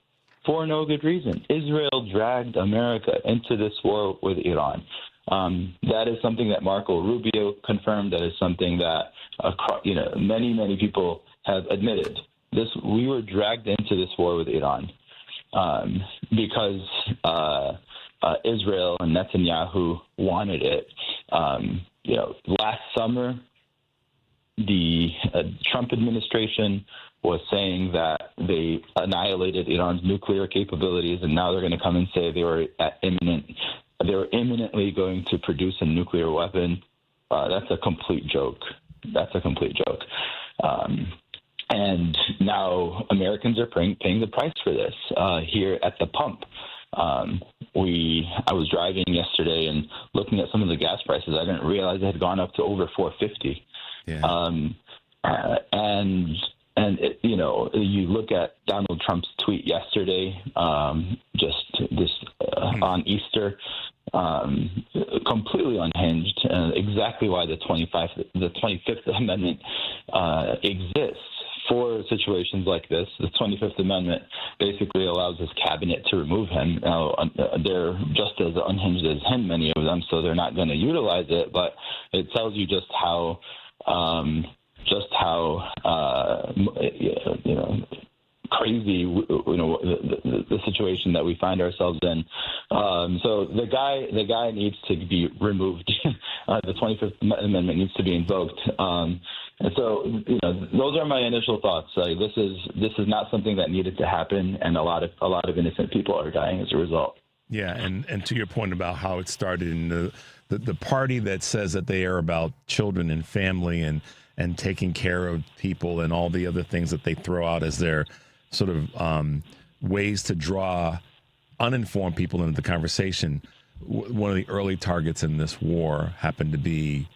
For no good reason. Israel dragged America into this war with Iran. That is something that Marco Rubio confirmed. That is something that many people have admitted. We were dragged into this war with Iran because Israel and Netanyahu wanted it. Last summer, the Trump administration was saying that they annihilated Iran's nuclear capabilities, and now they're going to come and say they were imminently going to produce a nuclear weapon. That's a complete joke. And now Americans are paying the price for this here at the pump. I was driving yesterday and looking at some of the gas prices. I didn't realize it had gone up to over $4.50. Yeah. You look at Donald Trump's tweet yesterday, on Easter, completely unhinged. Exactly why the 25th Amendment exists for situations like this. The 25th Amendment basically allows his cabinet to remove him. Now, they're just as unhinged as him, many of them, so they're not going to utilize it. But it tells you just how crazy, the situation that we find ourselves in. So the guy needs to be removed. The 25th Amendment needs to be invoked. And so, those are my initial thoughts. This is not something that needed to happen, and a lot of innocent people are dying as a result. Yeah, and to your point about how it started in the party that says that they are about children and family and taking care of people and all the other things that they throw out as their sort of ways to draw uninformed people into the conversation. One of the early targets in this war happened to be,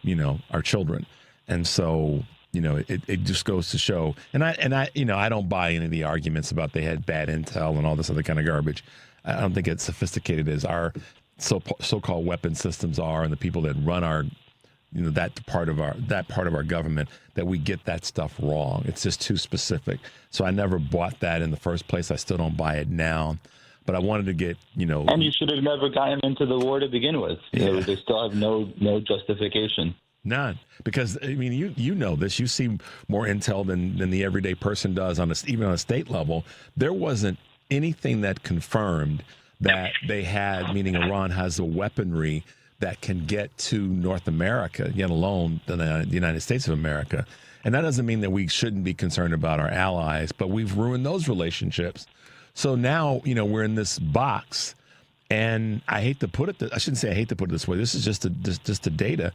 our children. And so, it just goes to show, and I don't buy any of the arguments about they had bad intel and all this other kind of garbage. I don't think it's sophisticated as our so-called weapon systems are, and the people that run our, that part of our government, that we get that stuff wrong. It's just too specific. So I never bought that in the first place. I still don't buy it now. But I wanted to get, And you should have never gotten into the war to begin with. They still have no justification. None. Because, you know this. You see more intel than the everyday person does, even on a state level. There wasn't anything that confirmed that they had, meaning Iran has the weaponry that can get to North America, yet alone the United States of America. And that doesn't mean that we shouldn't be concerned about our allies, but we've ruined those relationships. So now, we're in this box, and I hate to put it, I shouldn't say I hate to put it this way. This is just the data.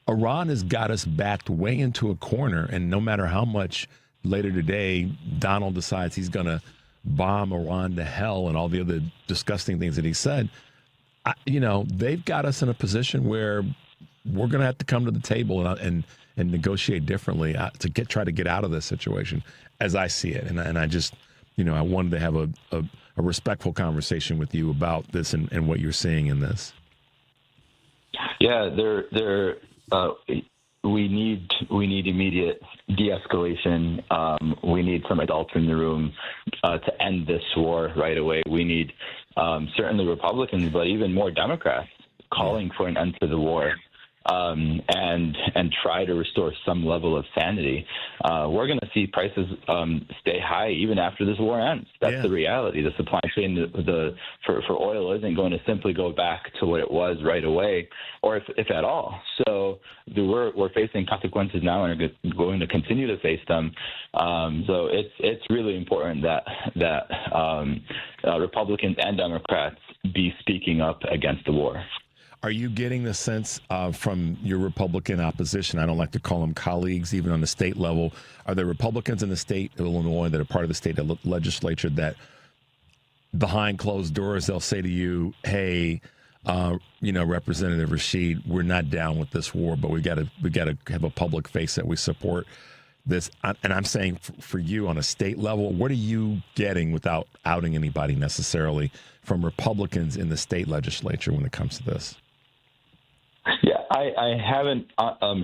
Iran has got us backed way into a corner, and no matter how much later today Donald decides he's going to bomb Iran to hell and all the other disgusting things that he said, they've got us in a position where we're going to have to come to the table and negotiate differently to try to get out of this situation, as I see it. And I just, I wanted to have a respectful conversation with you about this and what you're seeing in this. Yeah, we need immediate de-escalation. We need some adults in the room to end this war right away. We need certainly Republicans, but even more Democrats calling for an end to the war and try to restore some level of sanity. We're going to see prices stay high even after this war ends. That's the reality. The supply chain for oil isn't going to simply go back to what it was right away, or if at all. So we're facing consequences now and are going to continue to face them. So it's really important that Republicans and Democrats be speaking up against the war. Are you getting the sense from your Republican opposition, I don't like to call them colleagues, even on the state level, are there Republicans in the state of Illinois that are part of the state legislature that behind closed doors, they'll say to you, hey, Representative Rashid, we're not down with this war, but we got to have a public face that we support this. And I'm saying for you on a state level, what are you getting without outing anybody necessarily from Republicans in the state legislature when it comes to this? Yeah, I haven't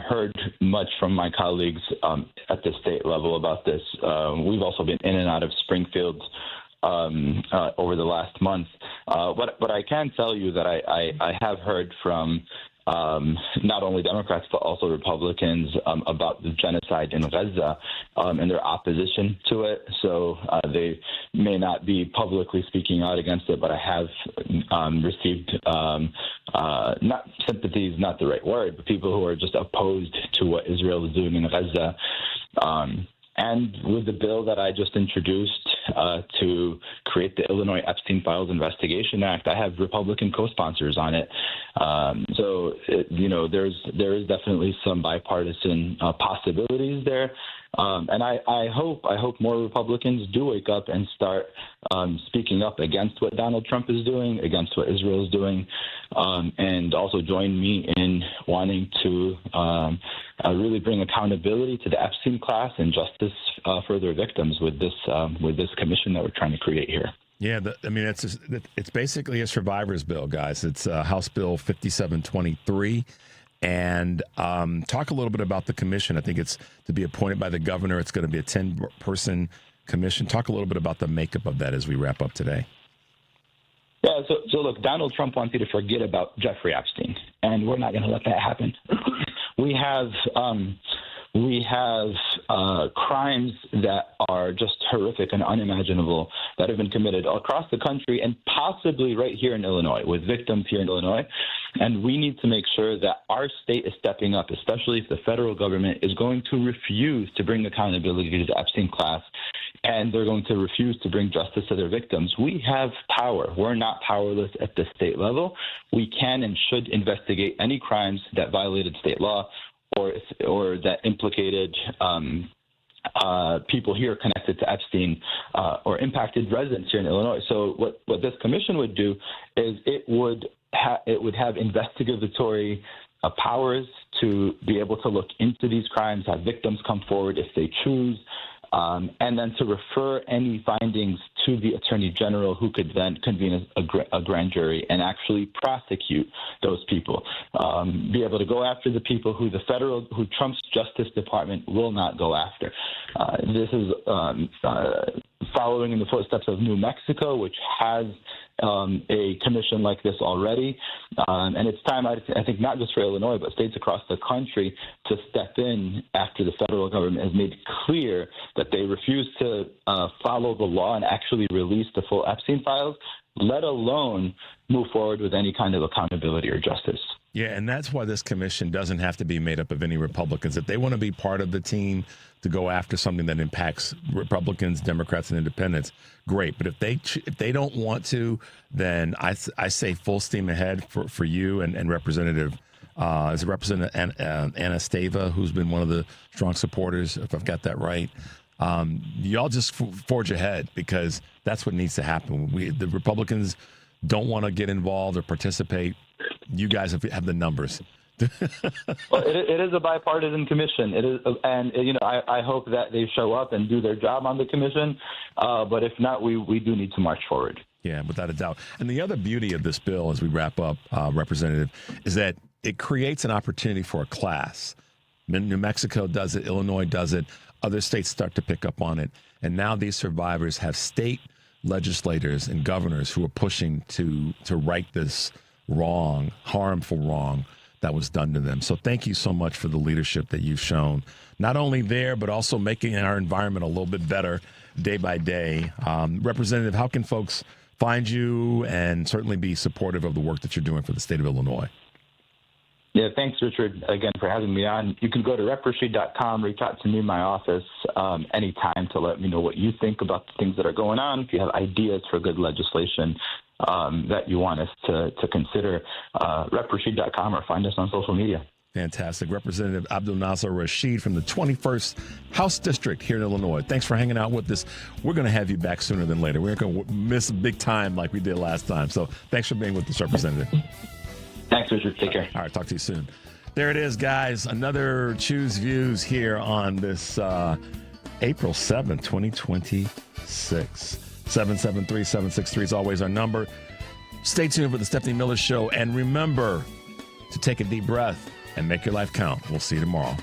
heard much from my colleagues at the state level about this. We've also been in and out of Springfield over the last month. But I can tell you that I have heard from not only Democrats but also Republicans about the genocide in Gaza and their opposition to it. So they may not be publicly speaking out against it, but I have received not sympathy is not the right word, but people who are just opposed to what Israel is doing in Gaza. And with the bill that I just introduced to create the Illinois Epstein Files Investigation Act, I have Republican co-sponsors on it. So there is definitely some bipartisan possibilities there. And I hope more Republicans do wake up and start speaking up against what Donald Trump is doing, against what Israel is doing, and also join me in wanting to really bring accountability to the Epstein class and justice for their victims with this commission that we're trying to create here. Yeah, it's basically a survivor's bill, guys. It's House Bill 5723. And talk a little bit about the commission. I think it's to be appointed by the governor. It's going to be a 10-person commission. Talk a little bit about the makeup of that as we wrap up today. Yeah, so look, Donald Trump wants you to forget about Jeffrey Epstein, and we're not going to let that happen. We have crimes that are just horrific and unimaginable that have been committed across the country and possibly right here in Illinois, with victims here in Illinois. And we need to make sure that our state is stepping up, especially if the federal government is going to refuse to bring accountability to the Epstein class, and they're going to refuse to bring justice to their victims. We have power. We're not powerless at the state level. We can and should investigate any crimes that violated state law or that implicated people here connected to Epstein or impacted residents here in Illinois. So what this commission would do is it would have investigatory powers to be able to look into these crimes, have victims come forward if they choose, and then to refer any findings to the Attorney General, who could then convene a grand jury and actually prosecute those people. Be able to go after the people who Trump's Justice Department will not go after. This is following in the footsteps of New Mexico, which has a commission like this already. And it's time, I think, not just for Illinois, but states across the country to step in after the federal government has made clear that they refuse to follow the law and actually release the full Epstein files, let alone move forward with any kind of accountability or justice. Yeah, and that's why this commission doesn't have to be made up of any Republicans. If they want to be part of the team to go after something that impacts Republicans, Democrats, and Independents, great. But if they don't want to, then I say full steam ahead for you and Representative is it Representative Anastava, who's been one of the strong supporters, if I've got that right. Y'all just forge ahead, because that's what needs to happen. The Republicans don't want to get involved or participate. You guys have the numbers. Well, it is a bipartisan commission. It is, and I hope that they show up and do their job on the commission. But if not, we do need to march forward. Yeah, without a doubt. And the other beauty of this bill, as we wrap up, Representative, is that it creates an opportunity for a class. New Mexico does it. Illinois does it. Other states start to pick up on it. And now these survivors have state legislators and governors who are pushing to right this harmful wrong that was done to them. So thank you so much for the leadership that you've shown, not only there, but also making our environment a little bit better day by day. Representative, how can folks find you and certainly be supportive of the work that you're doing for the state of Illinois? Yeah, thanks, Richard, again, for having me on. You can go to reprashid.com, reach out to me in my office anytime to let me know what you think about the things that are going on. If you have ideas for good legislation that you want us to consider, reprashid.com, or find us on social media. Fantastic. Representative Abdelnasser Rashid from the 21st House District here in Illinois. Thanks for hanging out with us. We're going to have you back sooner than later. We're going to miss big time like we did last time. So thanks for being with us, Representative. Thanks, Richard. Take care. All right, talk to you soon. There it is, guys. Another Choose Views here on this April 7th, 2026. 773-763 is always our number. Stay tuned for the Stephanie Miller Show. And remember to take a deep breath and make your life count. We'll see you tomorrow.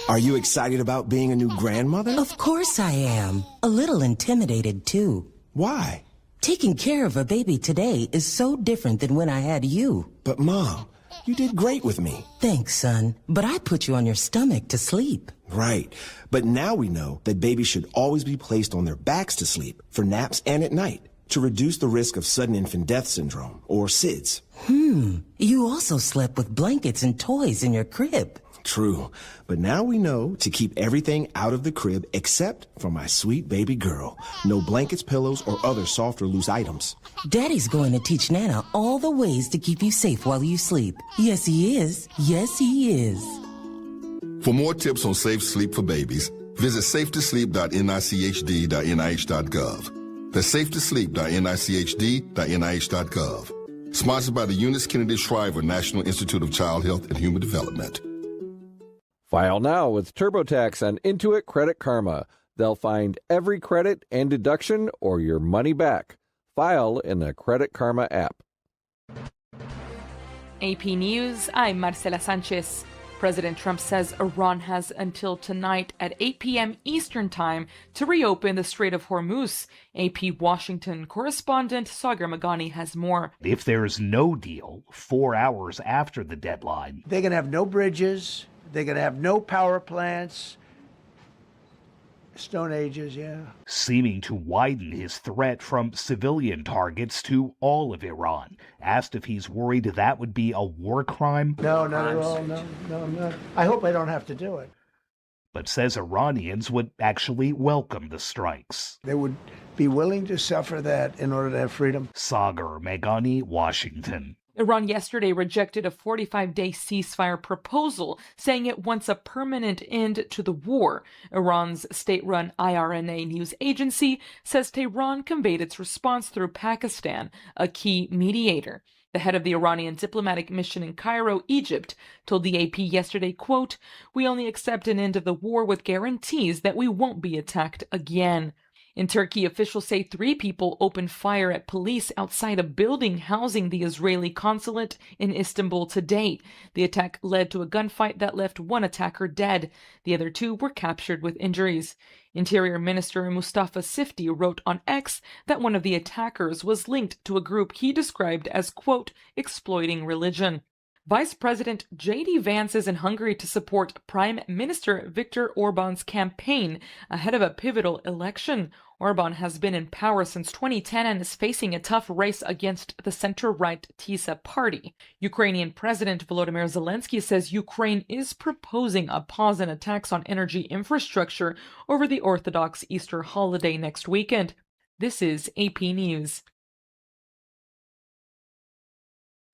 Are you excited about being a new grandmother? Of course I am. A little intimidated, too. Why? Taking care of a baby today is so different than when I had you. But, Mom, you did great with me. Thanks, son. But I put you on your stomach to sleep. Right. But now we know that babies should always be placed on their backs to sleep, for naps and at night, to reduce the risk of sudden infant death syndrome, or SIDS. You also slept with blankets and toys in your crib. True. But now we know to keep everything out of the crib except for my sweet baby girl. No blankets, pillows, or other soft or loose items. Daddy's going to teach Nana all the ways to keep you safe while you sleep. Yes, he is. Yes, he is. For more tips on safe sleep for babies, visit safetosleep.nichd.nih.gov. That's safetosleep.nichd.nih.gov. Sponsored by the Eunice Kennedy Shriver National Institute of Child Health and Human Development. File now with TurboTax and Intuit Credit Karma. They'll find every credit and deduction or your money back. File in the Credit Karma app. AP News, I'm Marcela Sanchez. President Trump says Iran has until tonight at 8 p.m. Eastern Time to reopen the Strait of Hormuz. AP Washington correspondent Sagar Magani has more. If there's no deal 4 hours after the deadline, they're going to have no bridges, they're going to have no power plants. Stone Ages, yeah. Seeming to widen his threat from civilian targets to all of Iran. Asked if he's worried that would be a war crime. No, not at all. No, I'm not. I hope I don't have to do it. But says Iranians would actually welcome the strikes. They would be willing to suffer that in order to have freedom. Sagar Meghani, Washington. Iran yesterday rejected a 45-day ceasefire proposal, saying it wants a permanent end to the war. Iran's state-run IRNA news agency says Tehran conveyed its response through Pakistan, a key mediator. The head of the Iranian diplomatic mission in Cairo, Egypt, told the AP yesterday, quote, "We only accept an end of the war with guarantees that we won't be attacked again." In Turkey, officials say 3 people opened fire at police outside a building housing the Israeli consulate in Istanbul today. The attack led to a gunfight that left 1 attacker dead. The other 2 were captured with injuries. Interior Minister Mustafa Sifti wrote on X that one of the attackers was linked to a group he described as, quote, exploiting religion. Vice President J.D. Vance is in Hungary to support Prime Minister Viktor Orban's campaign ahead of a pivotal election. Orban has been in power since 2010 and is facing a tough race against the center-right TISA party. Ukrainian President Volodymyr Zelensky says Ukraine is proposing a pause in attacks on energy infrastructure over the Orthodox Easter holiday next weekend. This is AP News.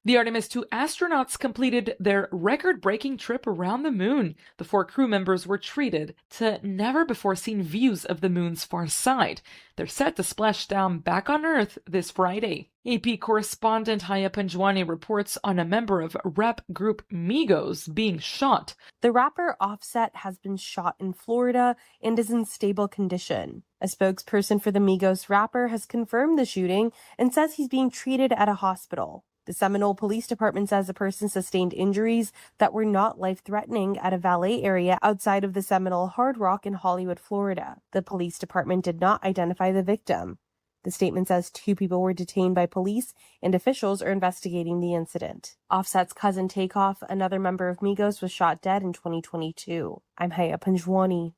The Artemis II astronauts completed their record-breaking trip around the moon. The 4 crew members were treated to never-before-seen views of the moon's far side. They're set to splash down back on Earth this Friday. AP correspondent Haya Panjwani reports on a member of rap group Migos being shot. The rapper Offset has been shot in Florida and is in stable condition. A spokesperson for the Migos rapper has confirmed the shooting and says he's being treated at a hospital. The Seminole Police Department says the person sustained injuries that were not life-threatening at a valet area outside of the Seminole Hard Rock in Hollywood, Florida. The police department did not identify the victim. The statement says 2 people were detained by police and officials are investigating the incident. Offset's cousin Takeoff, another member of Migos, was shot dead in 2022. I'm Haya Panjwani.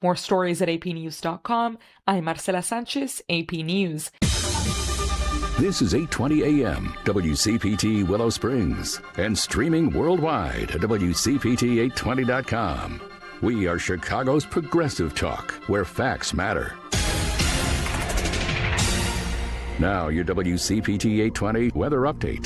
More stories at apnews.com. I'm Marcela Sanchez, AP News. This is 820 AM, WCPT Willow Springs, and streaming worldwide at WCPT820.com. We are Chicago's progressive talk, where facts matter. Now, your WCPT 820 weather update.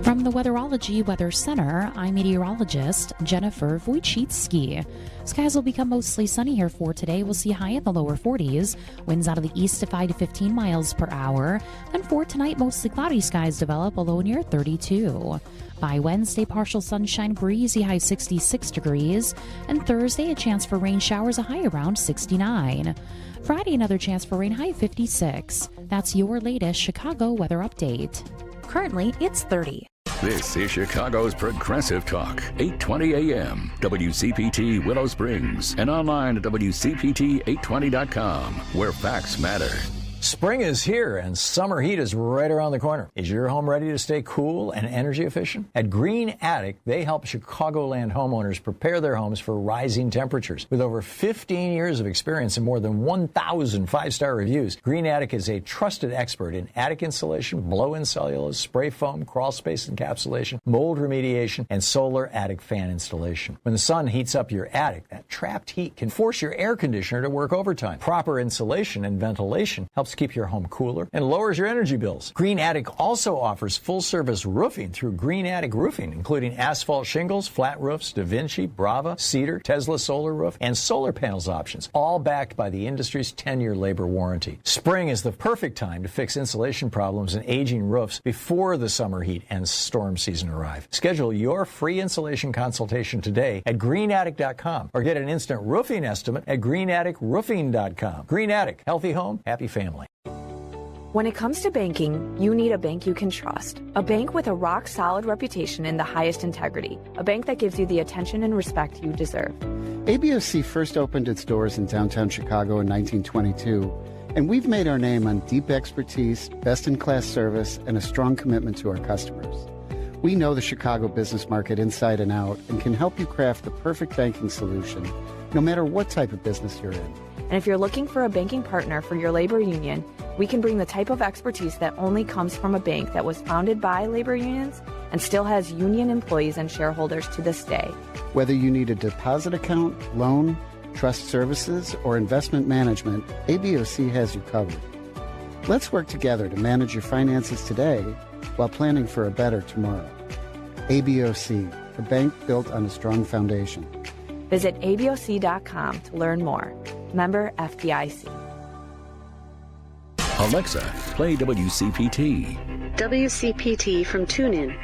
From the Weatherology Weather Center, I'm meteorologist Jennifer Wojcicki. Skies will become mostly sunny here for today. We'll see high in the lower 40s. Winds out of the east to 5 to 15 miles per hour. Then for tonight, mostly cloudy skies develop, a low near 32. By Wednesday, partial sunshine, breezy, high 66 degrees. And Thursday, a chance for rain showers, a high around 69. Friday, another chance for rain, high 56. That's your latest Chicago weather update. Currently, it's 30. This is Chicago's Progressive Talk, 820 AM, WCPT Willow Springs, and online at WCPT820.com, where facts matter. Spring is here and summer heat is right around the corner. Is your home ready to stay cool and energy efficient? At Green Attic, they help Chicagoland homeowners prepare their homes for rising temperatures. With over 15 years of experience and more than 1,000 five-star reviews, Green Attic is a trusted expert in attic insulation, blow-in cellulose, spray foam, crawl space encapsulation, mold remediation, and solar attic fan installation. When the sun heats up your attic, that trapped heat can force your air conditioner to work overtime. Proper insulation and ventilation helps helps keep your home cooler and lowers your energy bills. Green Attic also offers full-service roofing through Green Attic Roofing, including asphalt shingles, flat roofs, Da Vinci, Brava, Cedar, Tesla solar roof, and solar panels options, all backed by the industry's 10-year labor warranty. Spring is the perfect time to fix insulation problems and aging roofs before the summer heat and storm season arrive. Schedule your free insulation consultation today at greenattic.com or get an instant roofing estimate at greenatticroofing.com. Green Attic, healthy home, happy family. When it comes to banking, you need a bank you can trust. A bank with a rock-solid reputation and the highest integrity. A bank that gives you the attention and respect you deserve. ABOC first opened its doors in downtown Chicago in 1922, and we've made our name on deep expertise, best-in-class service, and a strong commitment to our customers. We know the Chicago business market inside and out and can help you craft the perfect banking solution, no matter what type of business you're in. And if you're looking for a banking partner for your labor union, we can bring the type of expertise that only comes from a bank that was founded by labor unions and still has union employees and shareholders to this day. Whether you need a deposit account, loan, trust services, or investment management, ABOC has you covered. Let's work together to manage your finances today while planning for a better tomorrow. ABOC, a bank built on a strong foundation. Visit aboc.com to learn more. Member FDIC. Alexa, play WCPT. WCPT from TuneIn.